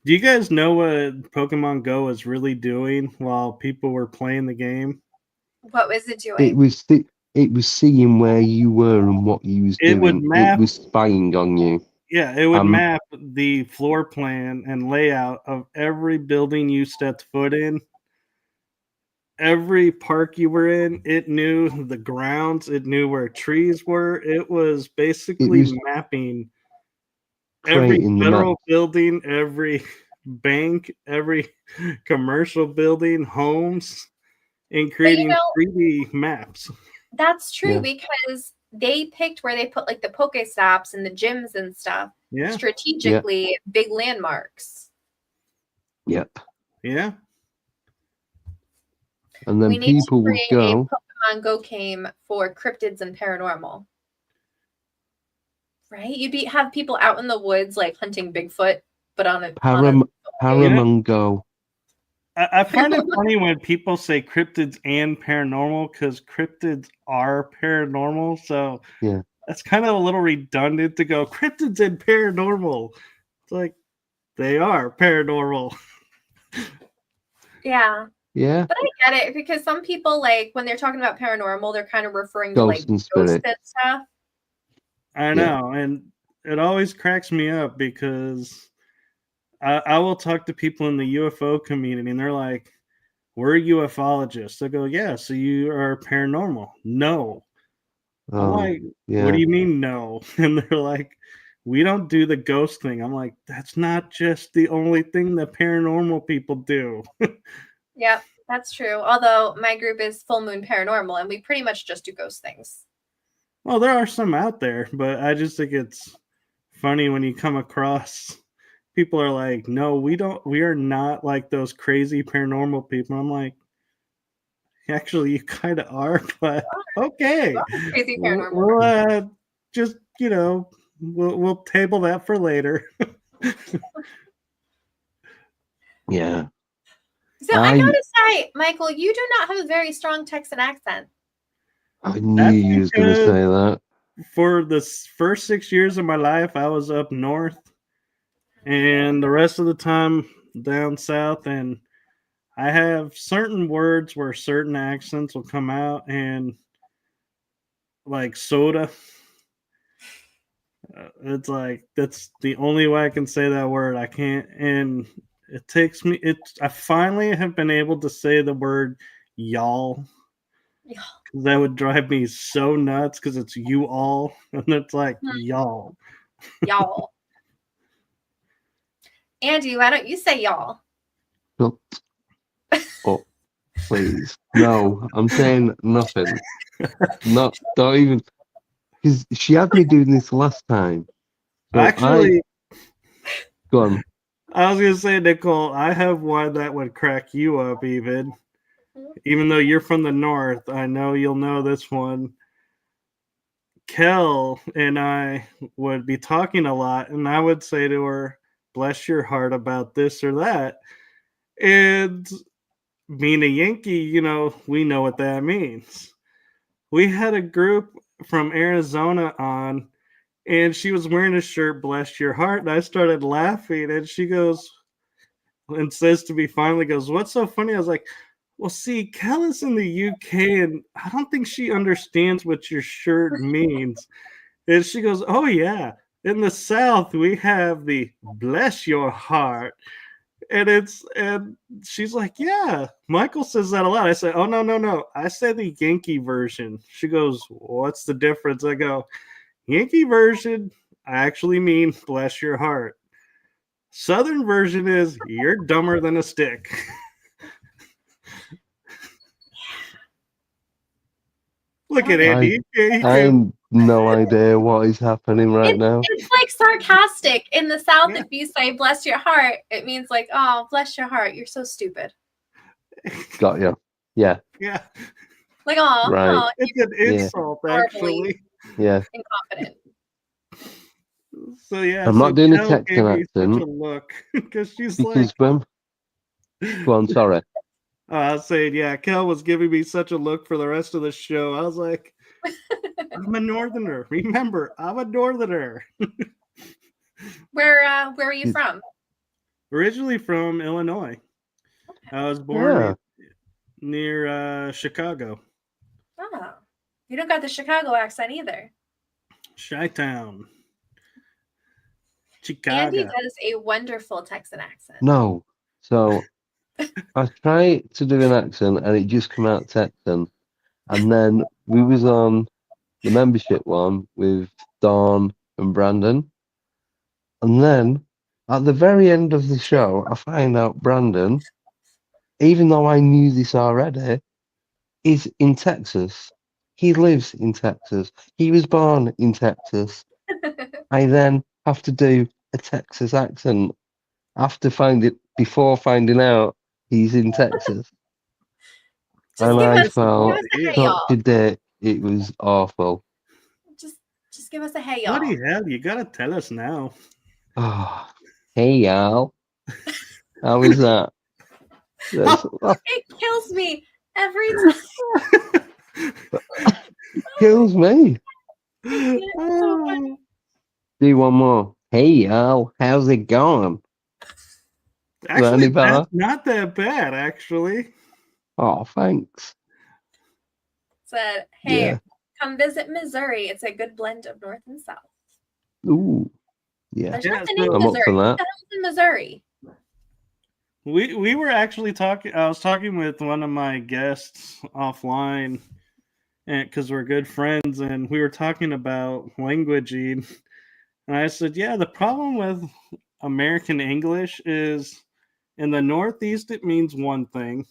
Do you guys know what Pokemon Go was really doing while people were playing the game? What was it doing? It was seeing where you were and what you was doing. It was spying on you. Yeah, it would map the floor plan and layout of every building you stepped foot in. Every park you were in, it knew the grounds, it knew where trees were. It was basically mapping every federal building, every bank, every commercial building, homes, and creating 3D maps. That's true because they picked where they put like the Pokestops and the gyms and stuff strategically, big landmarks. Yep. Yeah. And then people would go. A Pokemon Go game for cryptids and paranormal. Right? You'd have people out in the woods like hunting Bigfoot, but on a Paramount Go. I find it funny when people say cryptids and paranormal because cryptids are paranormal. So that's kind of a little redundant to go cryptids and paranormal. It's like they are paranormal. Yeah. Yeah. But I get it because some people like when they're talking about paranormal, they're kind of referring to like ghosts and stuff. I know. And it always cracks me up because I will talk to people in the UFO community and they're like, we're ufologists. I go, yeah, so you are paranormal. No. I'm like, what do you mean no? And they're like, we don't do the ghost thing. I'm like, that's not just the only thing that paranormal people do. Yep, that's true. Although my group is Full Moon Paranormal and we pretty much just do ghost things. Well, there are some out there, but I just think it's funny when you come across people are like, no, we are not like those crazy paranormal people. I'm like, actually, you kind of are, but okay. Crazy paranormal. We'll just, we'll table that for later. Yeah. So I gotta say, Michael, you do not have a very strong Texan accent. I knew you was going to say that. For the first 6 years of my life, I was up north, and the rest of the time down south, and I have certain words where certain accents will come out, and like soda. It's like that's the only way I can say that word. I can't, and it takes me. I finally have been able to say the word y'all. That would drive me so nuts because it's you all, and it's like y'all. Y'all. Andy, why don't you say y'all? Oh, please. No, I'm saying nothing. Don't even. Because she had me doing this last time. So actually, go on. I was gonna say, Nicole, I have one that would crack you up even though you're from the north. I know you'll know this one. Kel and I would be talking a lot, and I would say to her, "Bless your heart about this or that." And being a Yankee, we know what that means. We had a group from Arizona on, and she was wearing a shirt, "Bless your heart," and I started laughing, and she goes and says to me finally, goes, "What's so funny?" I was like, "Well, see, Kel is in the UK, and I don't think she understands what your shirt means." And she goes, "Oh, yeah. In the South, we have the bless your heart." And she's like, "Yeah, Michael says that a lot." I said, "Oh, no, no, no. I said the Yankee version." She goes, "What's the difference?" I go, "Yankee version, I actually mean bless your heart. Southern version is you're dumber than a stick." Look at Andy. I no idea what is happening right now. It's like sarcastic. In the South, if you say "bless your heart," it means like, "Oh, bless your heart, you're so stupid." Got you. Yeah. Yeah. Like, "Oh, right." Oh, it's an insult, actually. Yeah. Incompetent. So yeah, I'm not doing a Texan gave me accent such a look because she's because like, go on, sorry. I was saying, yeah, Kel was giving me such a look for the rest of the show. I was like, I'm a northerner. Remember, I'm a northerner. Where are you from? Originally from Illinois. I was born near Chicago. Oh, you don't got the Chicago accent either. Chi-town. Chicago. Andy does a wonderful Texan accent. No. So I try to do an accent and it just come out Texan. And then we was on the membership one with Dawn and Brandon. And then at the very end of the show, I find out Brandon, even though I knew this already, is in Texas. He lives in Texas. He was born in Texas. I then have to do a Texas accent before finding out he's in Texas. And I felt such a dick. It was awful. Just give us a hey, y'all. What the hell? You gotta tell us now. Oh, hey, y'all. How is that? It kills me every time. Kills me. So do one more. Hey, y'all. How's it going? Actually, that's not that bad, actually. Oh, thanks. Said, hey, come visit Missouri. It's a good blend of North and South. Ooh, yeah. There's nothing in Missouri. What in Missouri? We were actually talking. I was talking with one of my guests offline, and because we're good friends, and we were talking about languaging. And I said, yeah, the problem with American English is in the Northeast it means one thing,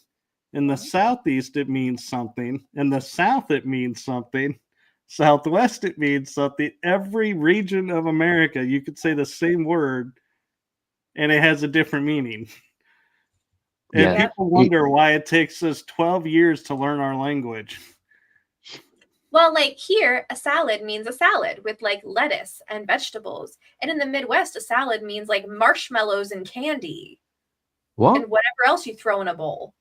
in the Southeast it means something, in the South it means something, Southwest it means something. Every region of America, you could say the same word, and it has a different meaning. And people wonder why it takes us 12 years to learn our language. Well, like here, a salad means a salad with like lettuce and vegetables. And in the Midwest, a salad means like marshmallows and candy. What? And whatever else you throw in a bowl.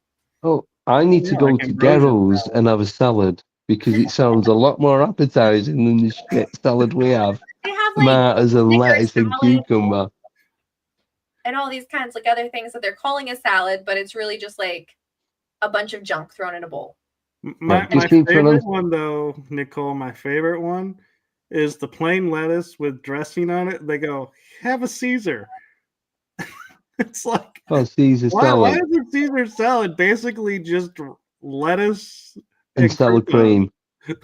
Oh, I need to go to Gerrill's and have a salad because it sounds a lot more appetizing than the shit salad we have. They have tomatoes and lettuce and cucumber. And all these kinds like other things that they're calling a salad, but it's really just like a bunch of junk thrown in a bowl. My favorite one, though, Nicole, my favorite one is the plain lettuce with dressing on it. They go, have a Caesar. It's like, Caesar salad. Why is a Caesar salad basically just lettuce and salad cream? No,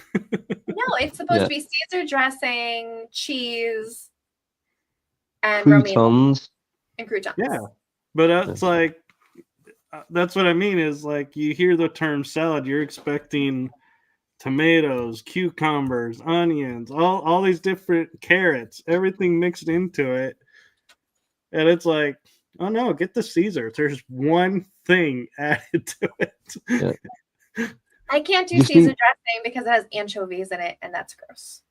it's supposed to be Caesar dressing, cheese, and croutons. And croutons. Yeah, but that's like, that's what I mean is like you hear the term salad, you're expecting tomatoes, cucumbers, onions, all these different carrots, everything mixed into it. And it's like, oh no, get the Caesar. There's one thing added to it. I can't do Caesar dressing because it has anchovies in it, and that's gross.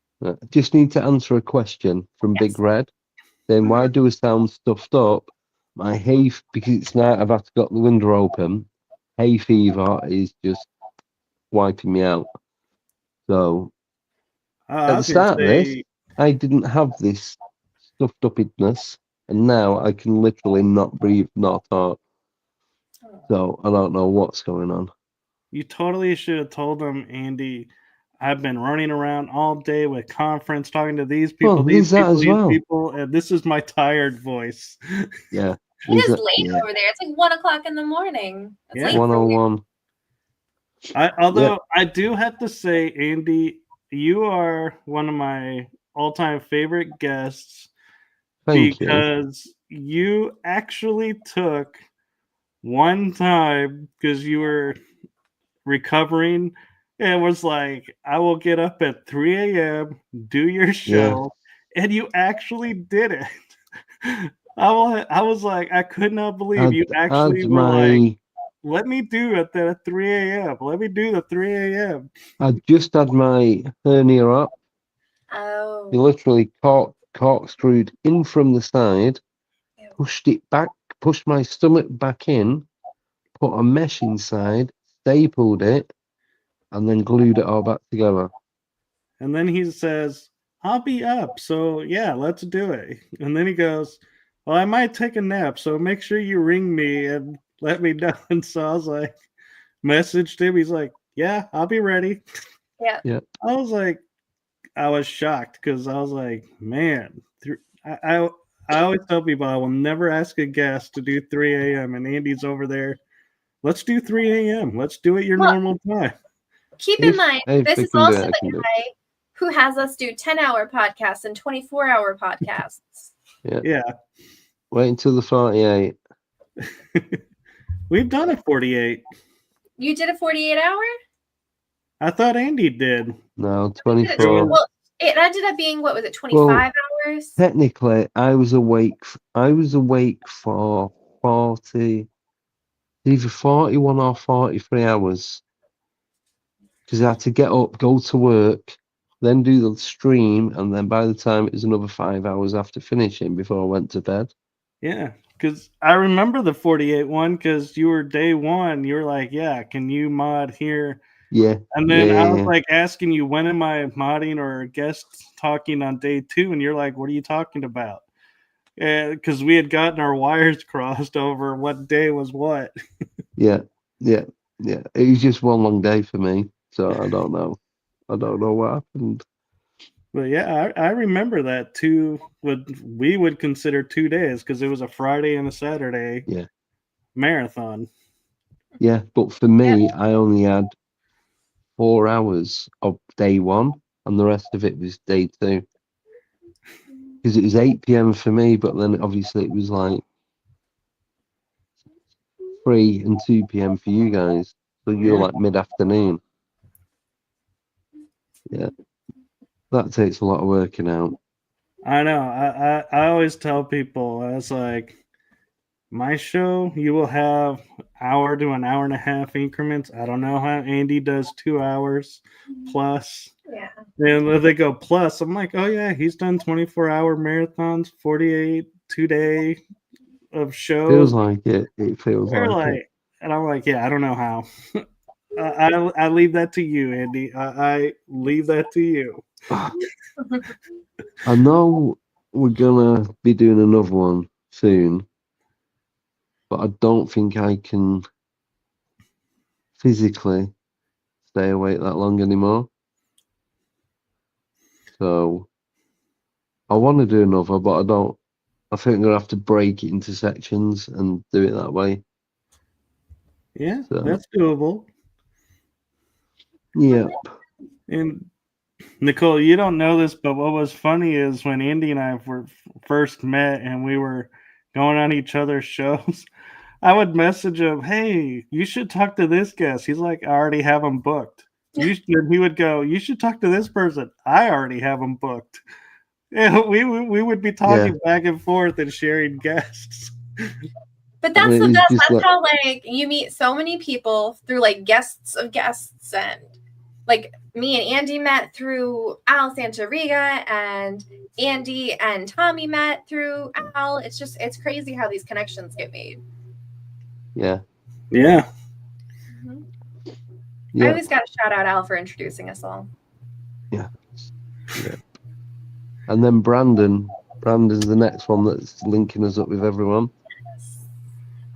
Just need to answer a question from Big Red. Then why do I sound stuffed up? My hay, because it's night, I've had to got the window open. Hay fever is just wiping me out. So at the start of this, I didn't have this stuffed upness, and now I can literally not breathe, not talk. So I don't know what's going on. You totally should have told them, Andy. I've been running around all day with conference, talking to these people, these people, and this is my tired voice. Yeah. It is late over there. It's like 1 o'clock in the morning. It's late 1:01. I do have to say, Andy, you are one of my all-time favorite guests. Because you actually took one time, because you were recovering, and was like, I will get up at 3 a.m., do your show, and you actually did it. I was like, I could not believe you actually were like, let me do it at 3 a.m. Let me do the 3 a.m. I just had my hernia up. Oh. You literally corkscrewed in from the side, pushed it back, pushed my stomach back in, put a mesh inside, stapled it, and then glued it all back together. And then he says, I'll be up, so yeah, let's do it. And then he goes, well, I might take a nap, so make sure you ring me and let me know. And so I was like, messaged him. He's like, yeah, I'll be ready. Yeah. I was like, I was shocked because I was like, man, I always tell people I will never ask a guest to do 3 a.m. and Andy's over there. Let's do 3 a.m. Let's do it your normal time. Keep in mind, this is also the guy who has us do 10-hour podcasts and 24-hour podcasts. Yeah. Wait until the 48. We've done a 48. You did a 48-hour? I thought Andy did. No, 24. Well, it ended up being, what was it, 25 hours? Technically, I was awake for 40, either 41 or 43 hours. Because I had to get up, go to work, then do the stream, and then by the time it was another 5 hours after finishing before I went to bed. Yeah, because I remember the 48 one, because you were day one. You were like, yeah, can you mod here? Yeah. And then I was like asking you, when am I modding or guest talking on day 2? And you're like, what are you talking about? Because we had gotten our wires crossed over what day was what. Yeah. It was just one long day for me. So I don't know. I don't know what happened. But yeah, I remember that we would consider 2 days, because it was a Friday and a Saturday marathon. Yeah, but for me, I only had 4 hours of day 1, and the rest of it was day 2. Because it was 8 p.m. for me, but then obviously it was like 3 and 2 p.m. for you guys. So you're like mid-afternoon. Yeah. That takes a lot of working out. I know. I always tell people, I was like, my show, you will have hour to an hour and a half increments. I don't know how Andy does 2 hours plus. Yeah. And they go plus. I'm like, oh yeah, he's done 24-hour marathons, 48 2-day of shows. Feels like it. It feels like it. And I'm like, yeah, I don't know how. I leave that to you, Andy. I leave that to you. I know we're gonna be doing another one soon, but I don't think I can physically stay awake that long anymore. So I want to do another, but I don't. I think I'm gonna have to break it into sections and do it that way. Yeah, that's doable. Yeah. And Nicole, you don't know this, but what was funny is when Andy and I were first met and we were going on each other's shows, I would message him, hey, you should talk to this guest. He's like, I already have him booked. He would go, you should talk to this person. I already have him booked. And we would be talking back and forth and sharing guests. But that's the best. That's how like you meet so many people through like guests of guests, and like me and Andy met through Al Santoriga, and Andy and Tommy met through Al. It's crazy how these connections get made. Yeah. Yeah. Mm-hmm. Yeah. I always got to shout out Al for introducing us all. Yeah. Yeah. And then Brandon's the next one that's linking us up with everyone.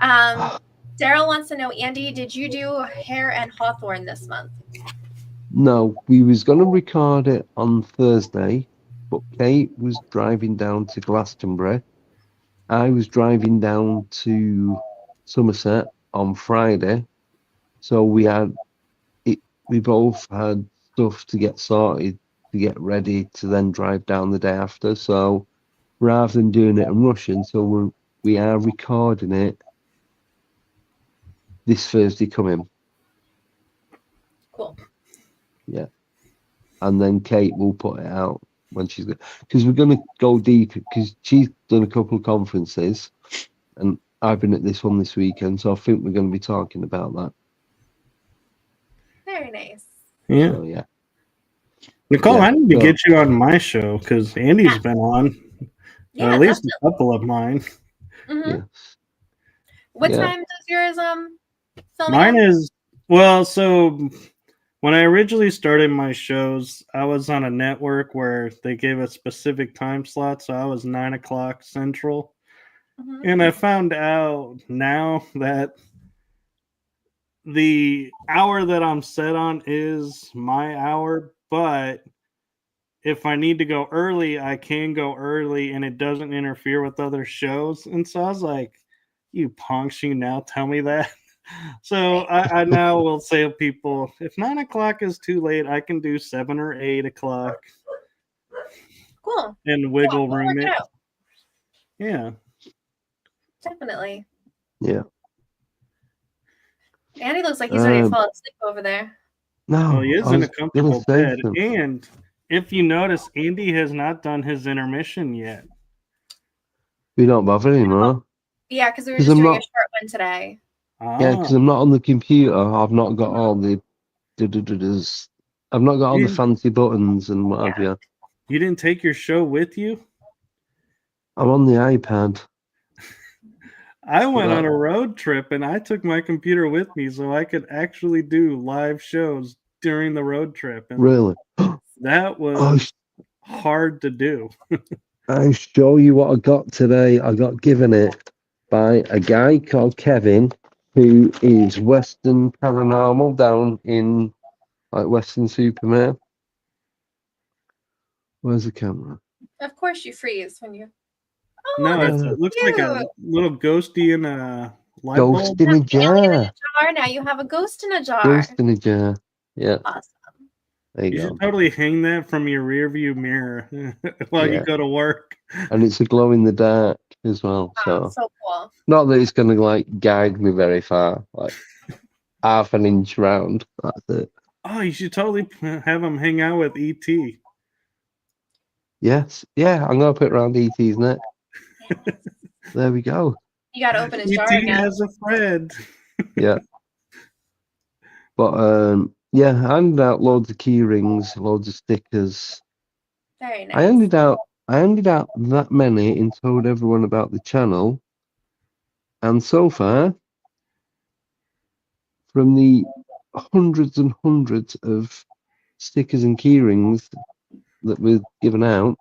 Daryl wants to know, Andy, did you do Hare and Hawthorne this month? No, we was going to record it on Thursday, but Kate was driving down to Glastonbury. I was driving down to Somerset on Friday. So we both had stuff to get sorted, to get ready to then drive down the day after. So rather than doing it and rushing, so we are recording it this Thursday coming. Cool. Yeah. And then Kate will put it out when she's good. Because we're going to go deep, because she's done a couple of conferences and I've been at this one this weekend. So I think we're going to be talking about that. Very nice. Yeah. So, yeah. Nicole, I need to get you on my show because Andy's been on. Yeah, at least a couple of mine. Mm-hmm. Yes. What time does yours film? Mine is so when I originally started my shows, I was on a network where they gave a specific time slot, so I was 9 o'clock Central. Mm-hmm. And I found out now that the hour that I'm set on is my hour, but if I need to go early, I can go early and it doesn't interfere with other shows. And so I was like, you punks, you now tell me that. So I now will say to people, if 9 o'clock is too late, I can do 7 or 8 o'clock. Cool. And wiggle room it. Yeah. Definitely. Yeah. Andy looks like he's ready to fall asleep over there. No, he is in a comfortable bed. And if you notice, Andy has not done his intermission yet. We don't bother anymore. Yeah, because we were just doing a short one today. Yeah, because I'm not on the computer. I've not got all the I've not got all the fancy buttons and what have you. You didn't take your show with you? I'm on the iPad. I went on a road trip and I took my computer with me so I could actually do live shows during the road trip. And really? That was hard to do. I'll show you what I got today. I got given it by a guy called Kevin, who is Western Paranormal down in Western Supermare. Where's the camera? Of course you freeze when you... Oh, no, it looks like a little ghosty in a light bulb. In a jar. Now you have a ghost in a jar. Ghost in a jar. Yeah. Awesome. There you should totally hang that from your rear view mirror while you go to work. And it's a glow in the dark as well. Wow, so cool. Not that it's going to guide me very far, half an inch round. That's it. Oh, you should totally have him hang out with E.T. Yes. Yeah, I'm going to put it around E.T.'s neck. There we go. You got to open his jar again. E.T. has a friend. Yeah. But, yeah, I handed out loads of key rings, loads of stickers. Very nice. I handed out that many and told everyone about the channel. And so far, from the hundreds and hundreds of stickers and key rings that we've given out,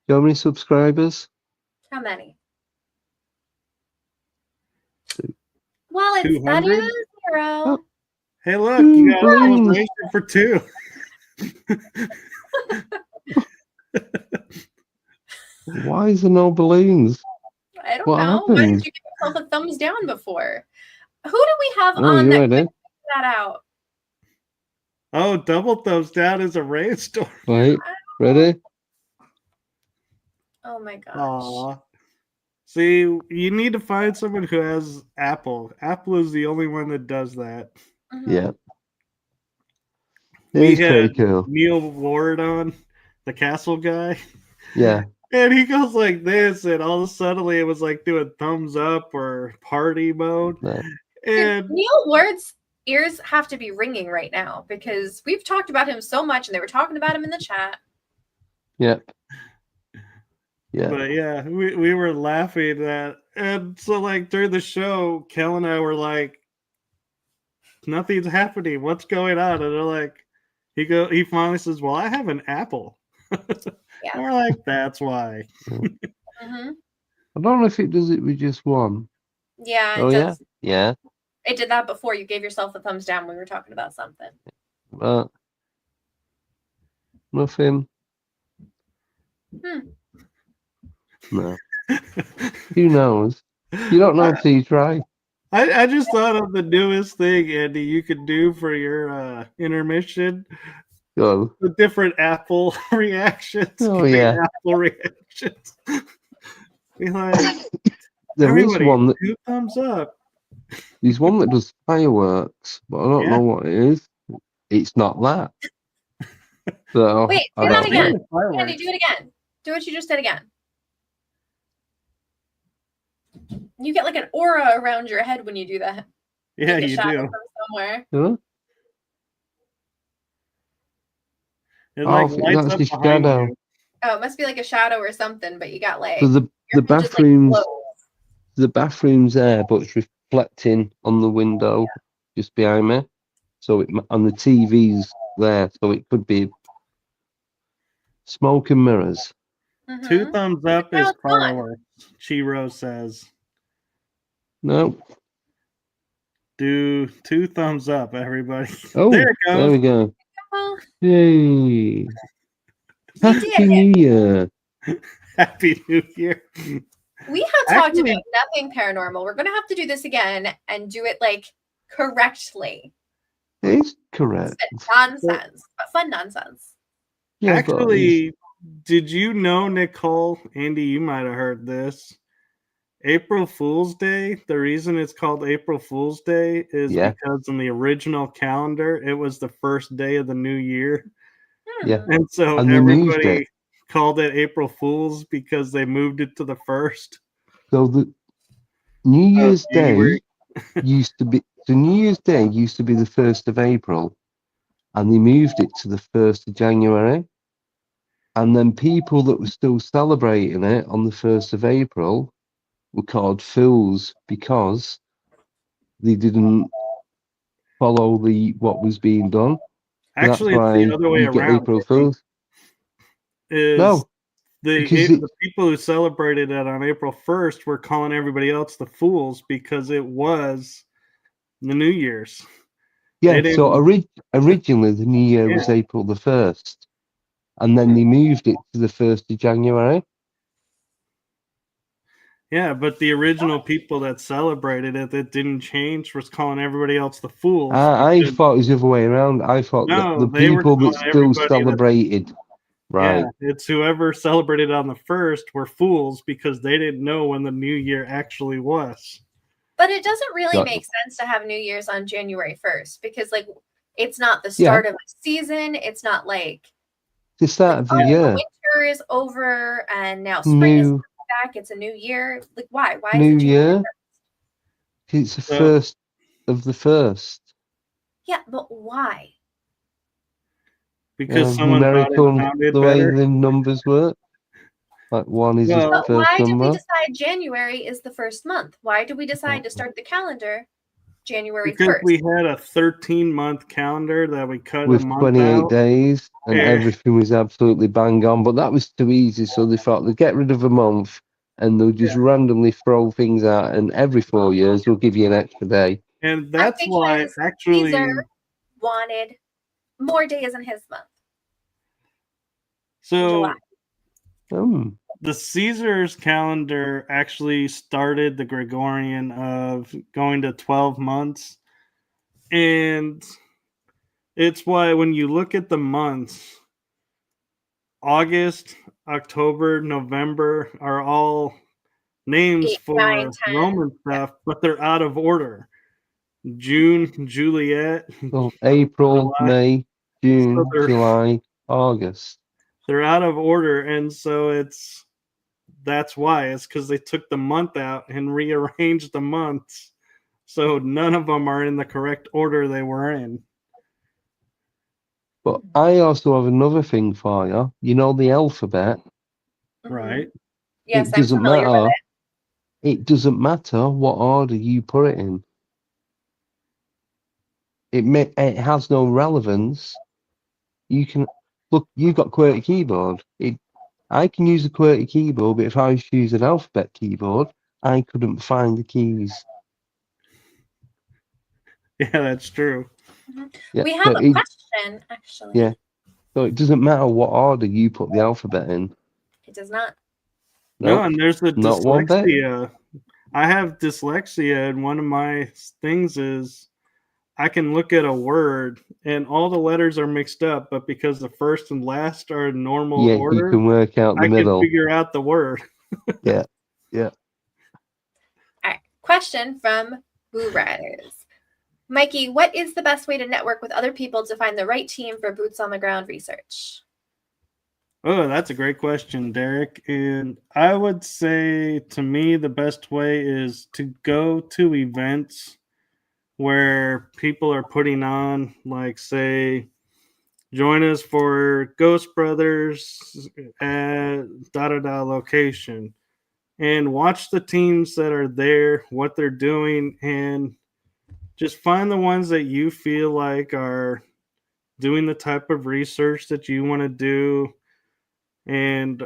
do you know how many subscribers? How many? 2. Well, it's better than 0. Oh. Hey, look, you got a celebration for 2. Why is there no balloons? I don't know. Happened? Why did you give yourself a thumbs down before? Who do we have on that out? Oh, double thumbs down is a rainstorm. Wait, ready? Oh my gosh. Aww. See, you need to find someone who has Apple. Apple is the only one that does that. Mm-hmm. Yeah. We had Neil Ward on, the castle guy. Yeah. And he goes like this, and all of a sudden it was like doing thumbs up or party mode. No. And Neil Ward's ears have to be ringing right now because we've talked about him so much, and they were talking about him in the chat. Yep. Yeah. But yeah, we were laughing at, and so like during the show, Kel and I were like, nothing's happening. What's going on? And they're like, he finally says, "Well, I have an apple." Yeah. And we're like, that's why. Mm-hmm. I don't know if it does it with just one. Yeah, Oh, it does. Yeah. It did that before. You gave yourself a thumbs down when we were talking about something. Nothing. Hmm. No. Who knows? You don't know until you try. I just thought of the newest thing, Andy, you could do for your intermission. Go. The different Apple reactions. Oh, yeah. Apple reactions. Be like, there is one that 2 thumbs up. There's one that does fireworks, but I don't know what it is. It's not that. So wait, do that again. Andy, do it again. Do what you just did again. You get like an aura around your head when you do that. Yeah, like you do. Somewhere. Huh? It like lights that's up the shadow. you. Oh, it must be like a shadow or something, but you got like so the bathrooms, just, like, the bathroom's there, but it's reflecting on the window just behind me. So and the TV's there, so it could be smoke and mirrors. Mm-hmm. 2 thumbs up is fireworks. Chiro says. No. Do 2 thumbs up, everybody. Oh, there it goes. There we go. Yay! Happy New Year! Happy New Year. We have talked about nothing paranormal. We're going to have to do this again and do it like correctly. It's correct. It's nonsense, but fun nonsense. Yeah, actually, did you know, Nicole, Andy, you might have heard this. April Fool's Day, the reason it's called April Fool's Day is because in the original calendar, it was the first day of the new year. Yeah. And so everybody called it April Fool's because they moved it to the first. So the New Year's Day used to be the 1st of April, and they moved it to the 1st of January. And then people that were still celebrating it on the 1st of April were called fools because they didn't follow what was being done. Actually, it's the other way around. April Fools. The people who celebrated it on April 1st were calling everybody else the fools because it was the New Year's. Yeah, so originally the New Year was April the 1st, and then they moved it to the 1st of January. Yeah, but the original people that celebrated it that didn't change was calling everybody else the fools. I thought it was the other way around. I thought that the people that still celebrated. Right. Yeah, it's whoever celebrated on the 1st were fools because they didn't know when the new year actually was. But it doesn't really make sense to have New Year's on January 1st because, like, it's not the start of the season. It's not like the start of the year. The winter is over and now spring is back. It's a new year. Like, why? Why New is it Year? It's the 1st of the 1st. Yeah, but why? Because someone thought it sounded the better. way the numbers work. Like one is the first number. Why did we decide January is the first month? Why did we decide to start the calendar January 1st? Because we had a 13-month calendar that we cut with a month 28 out. days, and everything was absolutely bang on. But that was too easy, so they thought they'd get rid of a month, and they'll just randomly throw things out, and every 4 years they'll give you an extra day. And that's why actually Caesar wanted more days in his month. So the Caesar's calendar actually started the Gregorian of going to 12 months. And it's why when you look at the months, August, October, November are all names 8, for 9, 10. Roman stuff, but they're out of order. June, Juliet. So April, July. May, June, July, August. They're out of order, and so that's why. It's because they took the month out and rearranged the months So none of them are in the correct order they were in. But I also have another thing for you. You know the alphabet? Right. Yes, It I'm doesn't familiar matter. with It doesn't matter what order you put it in. It has no relevance. You can look. You've got QWERTY keyboard. I can use a QWERTY keyboard, but if I was to use an alphabet keyboard, I couldn't find the keys. Yeah, that's true. Yeah, We have a question, actually. Yeah. So it doesn't matter what order you put the alphabet in. It does not. No, and there's the not one bit. dyslexia. I have dyslexia, and one of my things is I can look at a word and all the letters are mixed up, but because the first and last are in normal order, you can work out the I middle. can figure out the word. Yeah. All right. Question from Boo Riders. Mikey, what is the best way to network with other people to find the right team for boots on the ground research? Oh, that's a great question, Derek. And I would say, to me, the best way is to go to events where people are putting on, like, say, join us for Ghost Brothers at da-da-da location, and watch the teams that are there, what they're doing, and just find the ones that you feel like are doing the type of research that you want to do and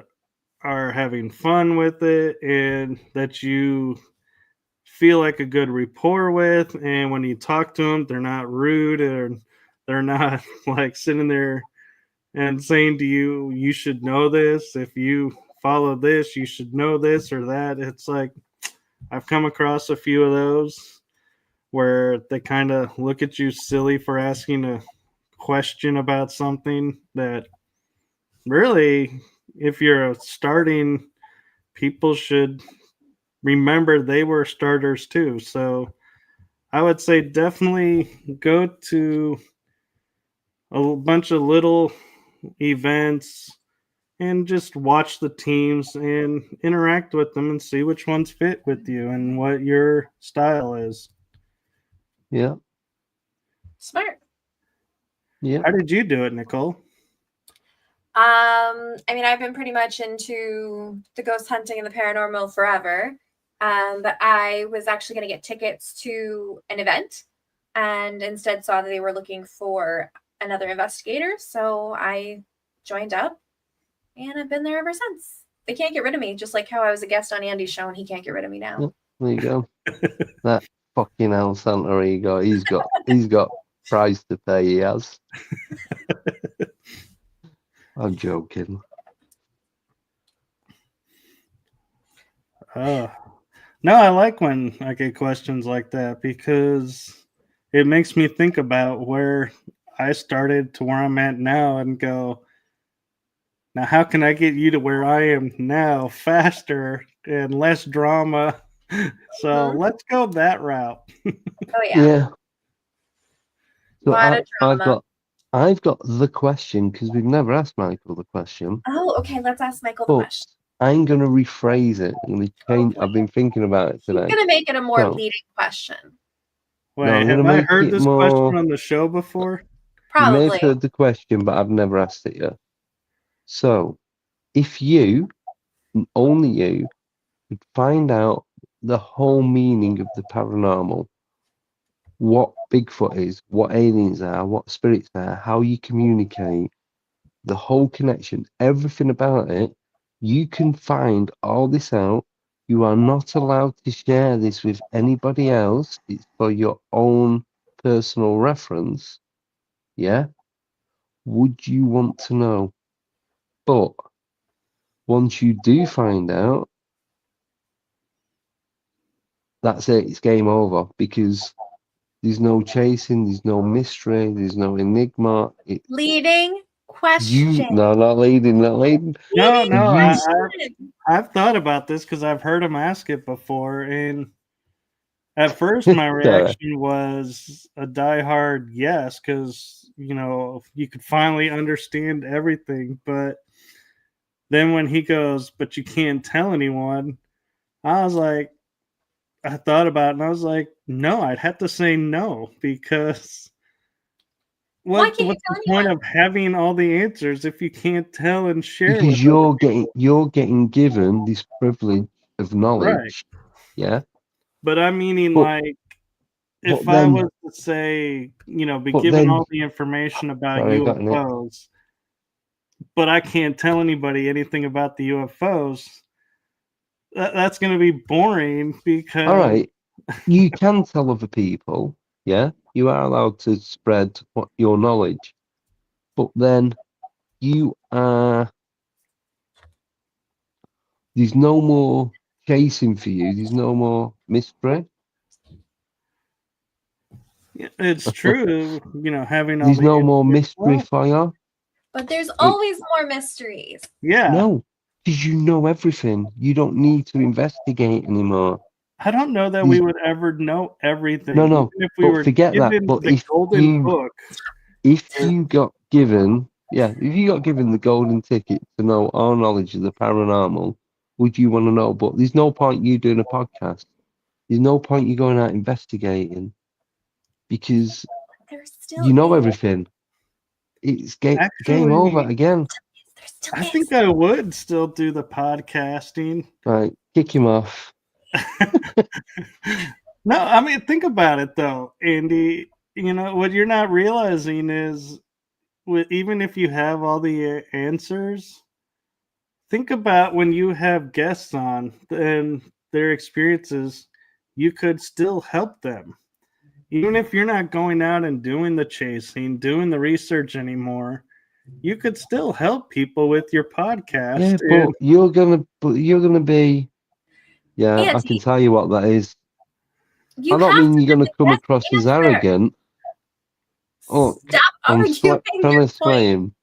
are having fun with it, and that you feel like a good rapport with. And when you talk to them, they're not rude, and they're not like sitting there and saying to you, you should know this. If you follow this, you should know this or that. It's like, I've come across a few of those where they kind of look at you silly for asking a question about something that really, if you're starting, people should remember they were starters too. So I would say definitely go to a bunch of little events and just watch the teams and interact with them and see which ones fit with you and what your style is. Yeah. Smart. Yeah. How did you do it, Nicole? I mean, I've been pretty much into the ghost hunting and the paranormal forever. But I was actually going to get tickets to an event and instead saw that they were looking for another investigator. So I joined up and I've been there ever since. They can't get rid of me, just like how I was a guest on Andy's show and he can't get rid of me now. There you go. That fucking hell Santa ego. He's got price to pay, he has. I'm joking. No, I like when I get questions like that because it makes me think about where I started to where I'm at now and go, now how can I get you to where I am now faster and less drama? So let's go that route. Oh yeah. So Lot of drama. I've got the question because we've never asked Michael the question. Oh, okay. Let's ask Michael the question. I'm going to rephrase it. I'm going to change. I've been thinking about it today. He's going to make it a more leading question. Wait, have I heard this question on the show before? Probably. You may have heard the question, but I've never asked it yet. So, if you, and only you, could find out the whole meaning of the paranormal, what Bigfoot is, what aliens are, what spirits are, how you communicate, the whole connection, everything about it, you can find all this out. You are not allowed to share this with anybody else. It's for your own personal reference. Yeah? Would you want to know? But once you do find out, that's it. It's game over because there's no chasing, there's no mystery, there's no enigma. Leading question. No, not leading. No. I've thought about this because I've heard him ask it before, and at first my reaction was a diehard yes, because you could finally understand everything. But then when he goes, but you can't tell anyone, I was like, I thought about it and I was like, no, I'd have to say no, because Why can't you what's the tell point anyone? of having all the answers if you can't tell and share with Because other people? you're getting given this privilege of Right. knowledge. Yeah. But I'm meaning, But like, but if I then was to say, be but given then all the information about sorry, I got in it. UFOs, but I can't tell anybody anything about the UFOs, that's going to be boring All because right. You can tell other people, yeah. You are allowed to spread your knowledge. But then you are there's no more chasing for you, there's no more mystery. it's true, having all There's the no more answers. mystery Well, for you. But there's always more mysteries. yeah. No, because you know everything. You don't need to investigate anymore. I don't know that we There's, would ever know everything, no, even no. if we But were forget that. given But the golden book. if you got given, if you got given the golden ticket to know all knowledge of the paranormal, would you want to know? But there's no point you doing a podcast. There's no point you going out investigating because There still you know is. everything. It's game Actually, over again. There still I is. think I would still do the podcasting. Right, kick him off. No, I mean, think about it though, Andy. What you're not realizing is, even if you have all the answers, think about when you have guests on and their experiences, you could still help them. Even if you're not going out and doing the chasing, doing the research anymore, you could still help people with your podcast. Yeah, but you're gonna be. Yeah, I Andy, can tell you what that is. you I don't have mean to you're get gonna the come best across as answer. arrogant. Oh, Stop I'm arguing trying your to sway point. him.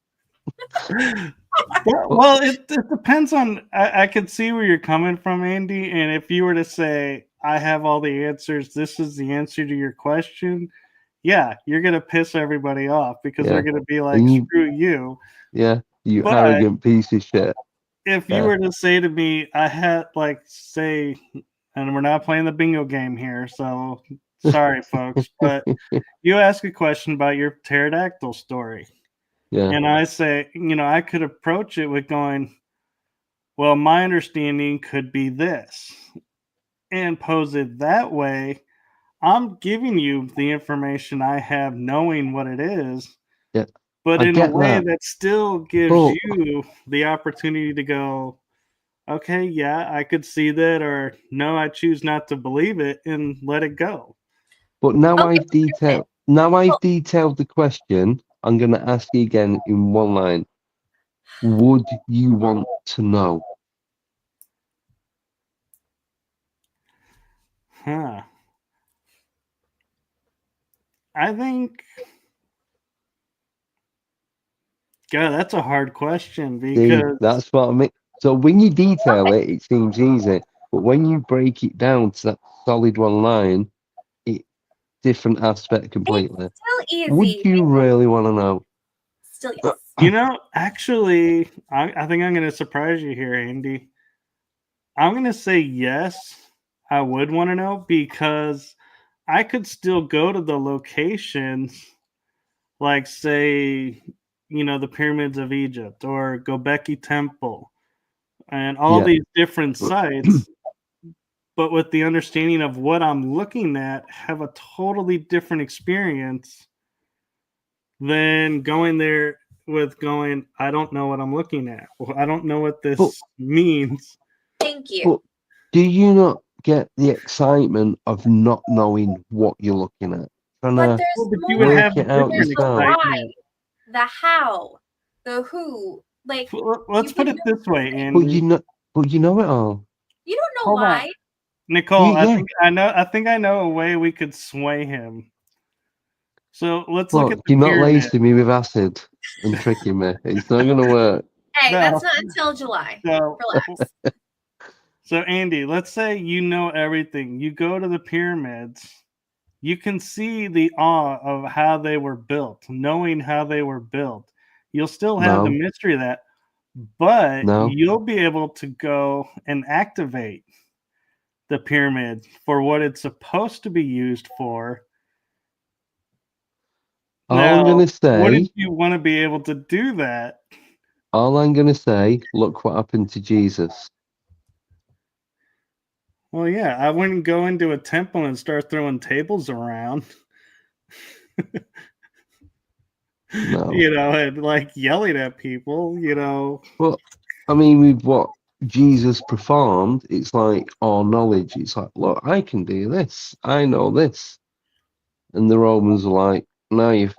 Well, it depends on. I could see where you're coming from, Andy. And if you were to say, I have all the answers, this is the answer to your question, yeah, you're going to piss everybody off because they're Yeah, going to be like, and screw you. yeah, you But arrogant piece of shit. if you Yeah. were to say to me, I had, like, say, and we're not playing the bingo game here, so sorry, folks, but you ask a question about your pterodactyl story. Yeah, And I say, I could approach it with going, well, my understanding could be this, and pose it that way. I'm giving you the information I have, knowing what it is, yeah, but I in a get way that. that still gives But you the opportunity to go, okay, yeah, I could see that, or no, I choose not to believe it and let it go. now Okay, I've detailed the question. I'm gonna ask you again in one line. Would you want to know? Huh. I think, God, that's a hard question See, because that's what I mean. So when you detail it, it seems easy, but when you break it down to that solid one line, it different aspect completely. it's still Would easy. you really want to know? Still yes. actually, I think I'm going to surprise you here, Andy. I'm going to say yes, I would want to know, because I could still go to the locations, like, say, the pyramids of Egypt or Göbekli Temple and all Yeah, these different sites, but with the understanding of what I'm looking at, have a totally different experience than going there with going, I don't know what I'm looking at. Well, I don't know what but this means. Thank you. but do you not get the excitement of not knowing what you're looking at? Trying But to there's Well, but you would more. work have it out There's the yourself. why, excitement. the how, the who. Like, Let's put it this way, But Andy. you know it all. you don't know Hold on. why. Nicole, Yeah. I think I know a way we could sway him. So let's look at Look, the you're not pyramid. lacing me with acid and tricking me. It's not going to work. Hey, No. that's not until July. So, Relax. so Andy, let's say you know everything. You go to the pyramids. You can see the awe of how they were built, knowing how they were built. You'll still have the No, mystery of that, but no. you'll be able to go and activate the pyramid for what it's supposed to be used for. All I'm going to say... Wouldn't you want to be able to do that? All I'm going to say, look what happened to Jesus. Well, yeah, I wouldn't go into a temple and start throwing tables around. No. And like yelling at people, Well, I mean, with what Jesus performed, it's like all knowledge. It's like, look, I can do this. I know this. And the Romans are like, no, you're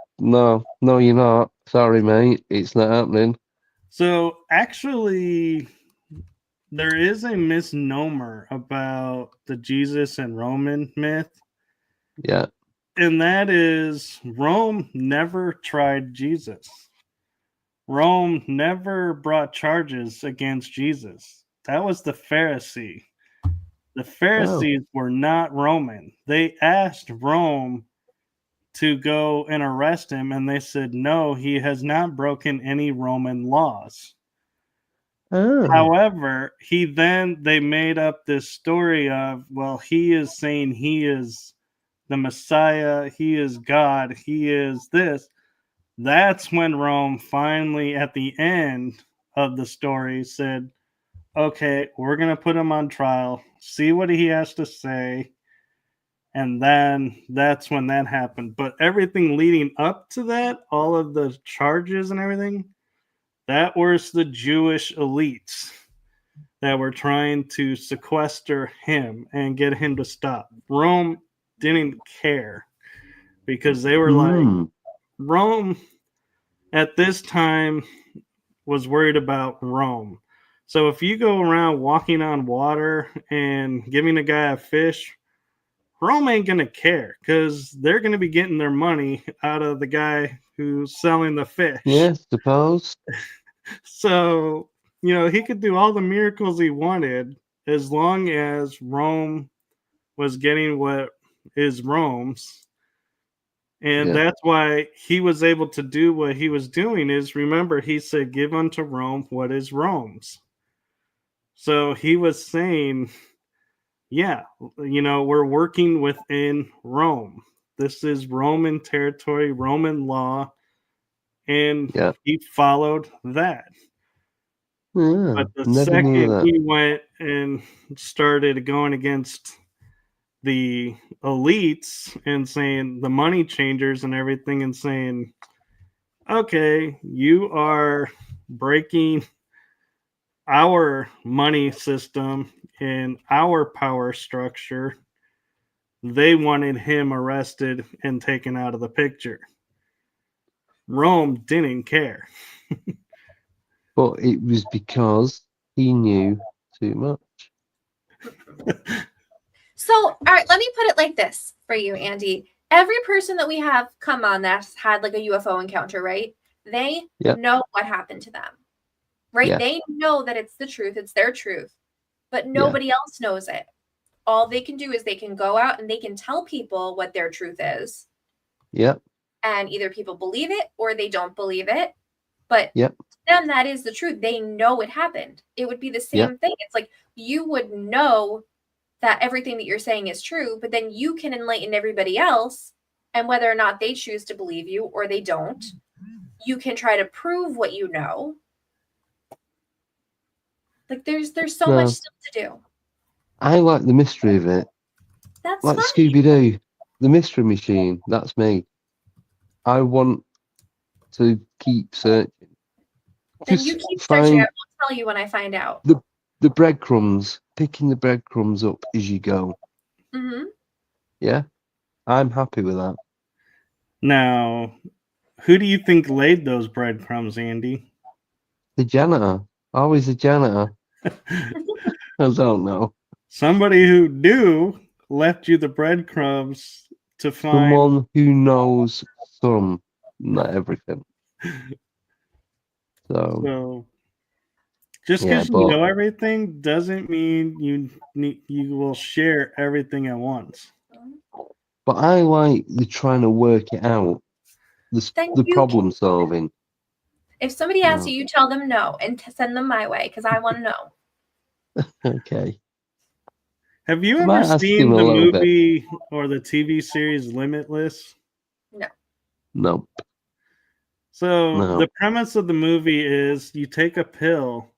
not. Sorry, mate. It's not happening. So actually, there is a misnomer about the Jesus and Roman myth. Yeah. And that is Rome never tried Jesus. Rome never brought charges against Jesus. That was the Pharisee. The Pharisees were not Roman. They asked Rome to go and arrest him, and they said, no, he has not broken any Roman laws. However, they made up this story of, well, he is saying he is the Messiah, he is God, he is this. That's when Rome finally, at the end of the story, said, okay, we're going to put him on trial, see what he has to say. And then that's when that happened. But everything leading up to that, all of the charges and everything, that was the Jewish elites that were trying to sequester him and get him to stop. Rome didn't care because they were like, Rome at this time was worried about Rome. So if you go around walking on water and giving a guy a fish, Rome ain't going to care because they're going to be getting their money out of the guy who's selling the fish. Yes, suppose. So, he could do all the miracles he wanted as long as Rome was getting what is Rome's. And that's why he was able to do what he was doing is, remember, he said, give unto Rome what is Rome's. So he was saying, yeah, we're working within Rome. This is Roman territory, Roman law, and he followed that. Yeah, but the second he went and started going against the elites and saying the money changers and everything and saying, okay, you are breaking our money system and our power structure, they wanted him arrested and taken out of the picture. Rome didn't care. But it was because he knew too much. So, all right, let me put it like this for you, Andy. Every person that we have come on that's had like a UFO encounter, right? They know what happened to them, right? Yeah. They know that it's the truth. It's their truth, but nobody else knows it. All they can do is they can go out and they can tell people what their truth is. Yeah. And either people believe it or they don't believe it. But to them, that is the truth. They know it happened. It would be the same thing. It's like you would know that everything that you're saying is true, but then you can enlighten everybody else. And whether or not they choose to believe you or they don't, you can try to prove what you know. Like there's so much still to do. I like the mystery of it. That's like funny. Scooby-Doo, the mystery machine. That's me. I want to keep searching. Then you keep searching. I will tell you when I find out. The breadcrumbs, picking the breadcrumbs up as you go. Mm-hmm. Yeah, I'm happy with that. Now, who do you think laid those breadcrumbs, Andy? The janitor. Always the janitor. I don't know. Somebody who knew left you the breadcrumbs to find. Someone who knows some, not everything. So just because you know everything doesn't mean you will share everything at once. But I like the trying to work it out, the problem solving. If somebody asks you, tell them no and send them my way because I want to know. Okay. Have you I might ever ask seen him a the little bit. movie or the TV series Limitless? No. So No. the premise of the movie is you take a pill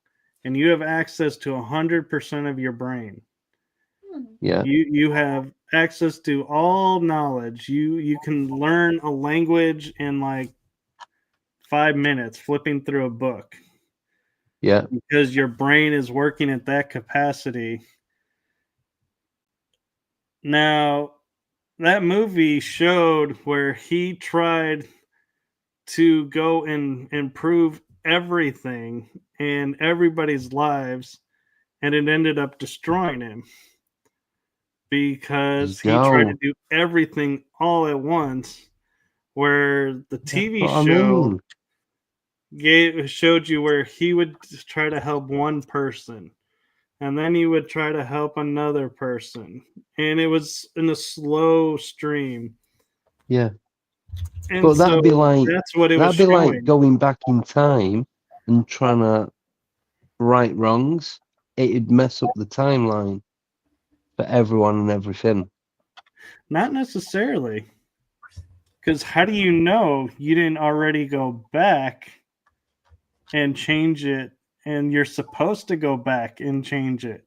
and you have access to 100% of your brain. Yeah. You have access to all knowledge. You can learn a language in like 5 minutes flipping through a book. Yeah. Because your brain is working at that capacity. Now, that movie showed where he tried to go and improve everything in everybody's lives, and it ended up destroying him because he tried to do everything all at once. Where the TV show showed you where he would try to help one person, and then he would try to help another person, and it was in a slow stream. Yeah. And But so that'd be like that's what it was that'd be showing. like going back in time and trying to right wrongs. It'd mess up the timeline for everyone and everything. Not necessarily. Because how do you know you didn't already go back and change it, and you're supposed to go back and change it?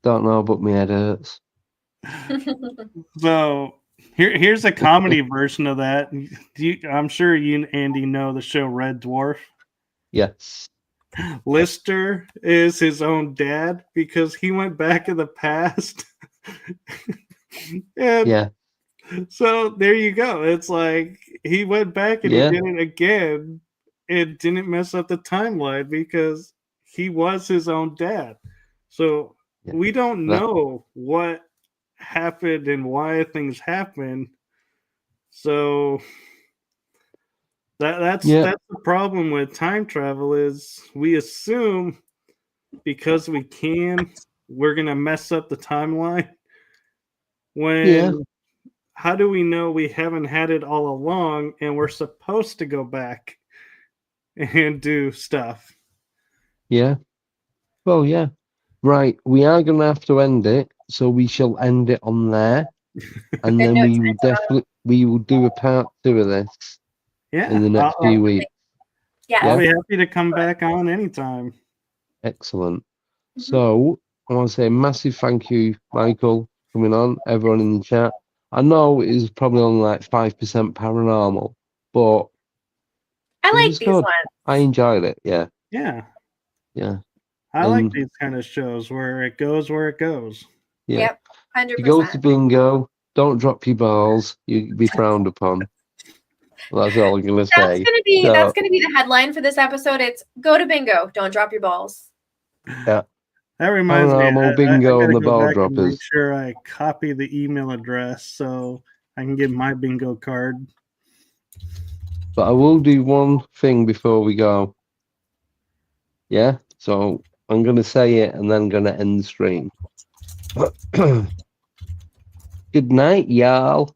Don't know, but my head hurts. So here's a comedy version of that. I'm sure you and Andy know the show Red Dwarf. Yes. Lister is his own dad because he went back in the past. And yeah. So there you go. It's like he went back and he did it again. It didn't mess up the timeline because he was his own dad. So we don't know what happened and why things happened. So that's the problem with time travel is we assume because we can, we're gonna mess up the timeline. When how do we know we haven't had it all along and we're supposed to go back and do stuff? Yeah. Well, yeah. Right. We are going to have to end it. So we shall end it on there. And then we will do a part 2 of this in the next few weeks. Yeah. I'll be happy to come back on anytime. Excellent. So I want to say a massive thank you, Michael, for coming on, everyone in the chat. I know it was probably only like 5% paranormal, but I like these ones. I enjoyed it. Yeah. Yeah. Yeah. I like these kind of shows where it goes where it goes. Yeah. Yep. 100%. You go to bingo, don't drop your balls. You'll be frowned upon. Well, that's all I'm gonna say. That's gonna be the headline for this episode. It's go to bingo, don't drop your balls. Yeah. That reminds me. Bingo I and the go ball back droppers. and make sure I copy the email address so I can get my bingo card. But I will do one thing before we go. Yeah. So I'm gonna say it and then gonna end the stream. Good night, y'all.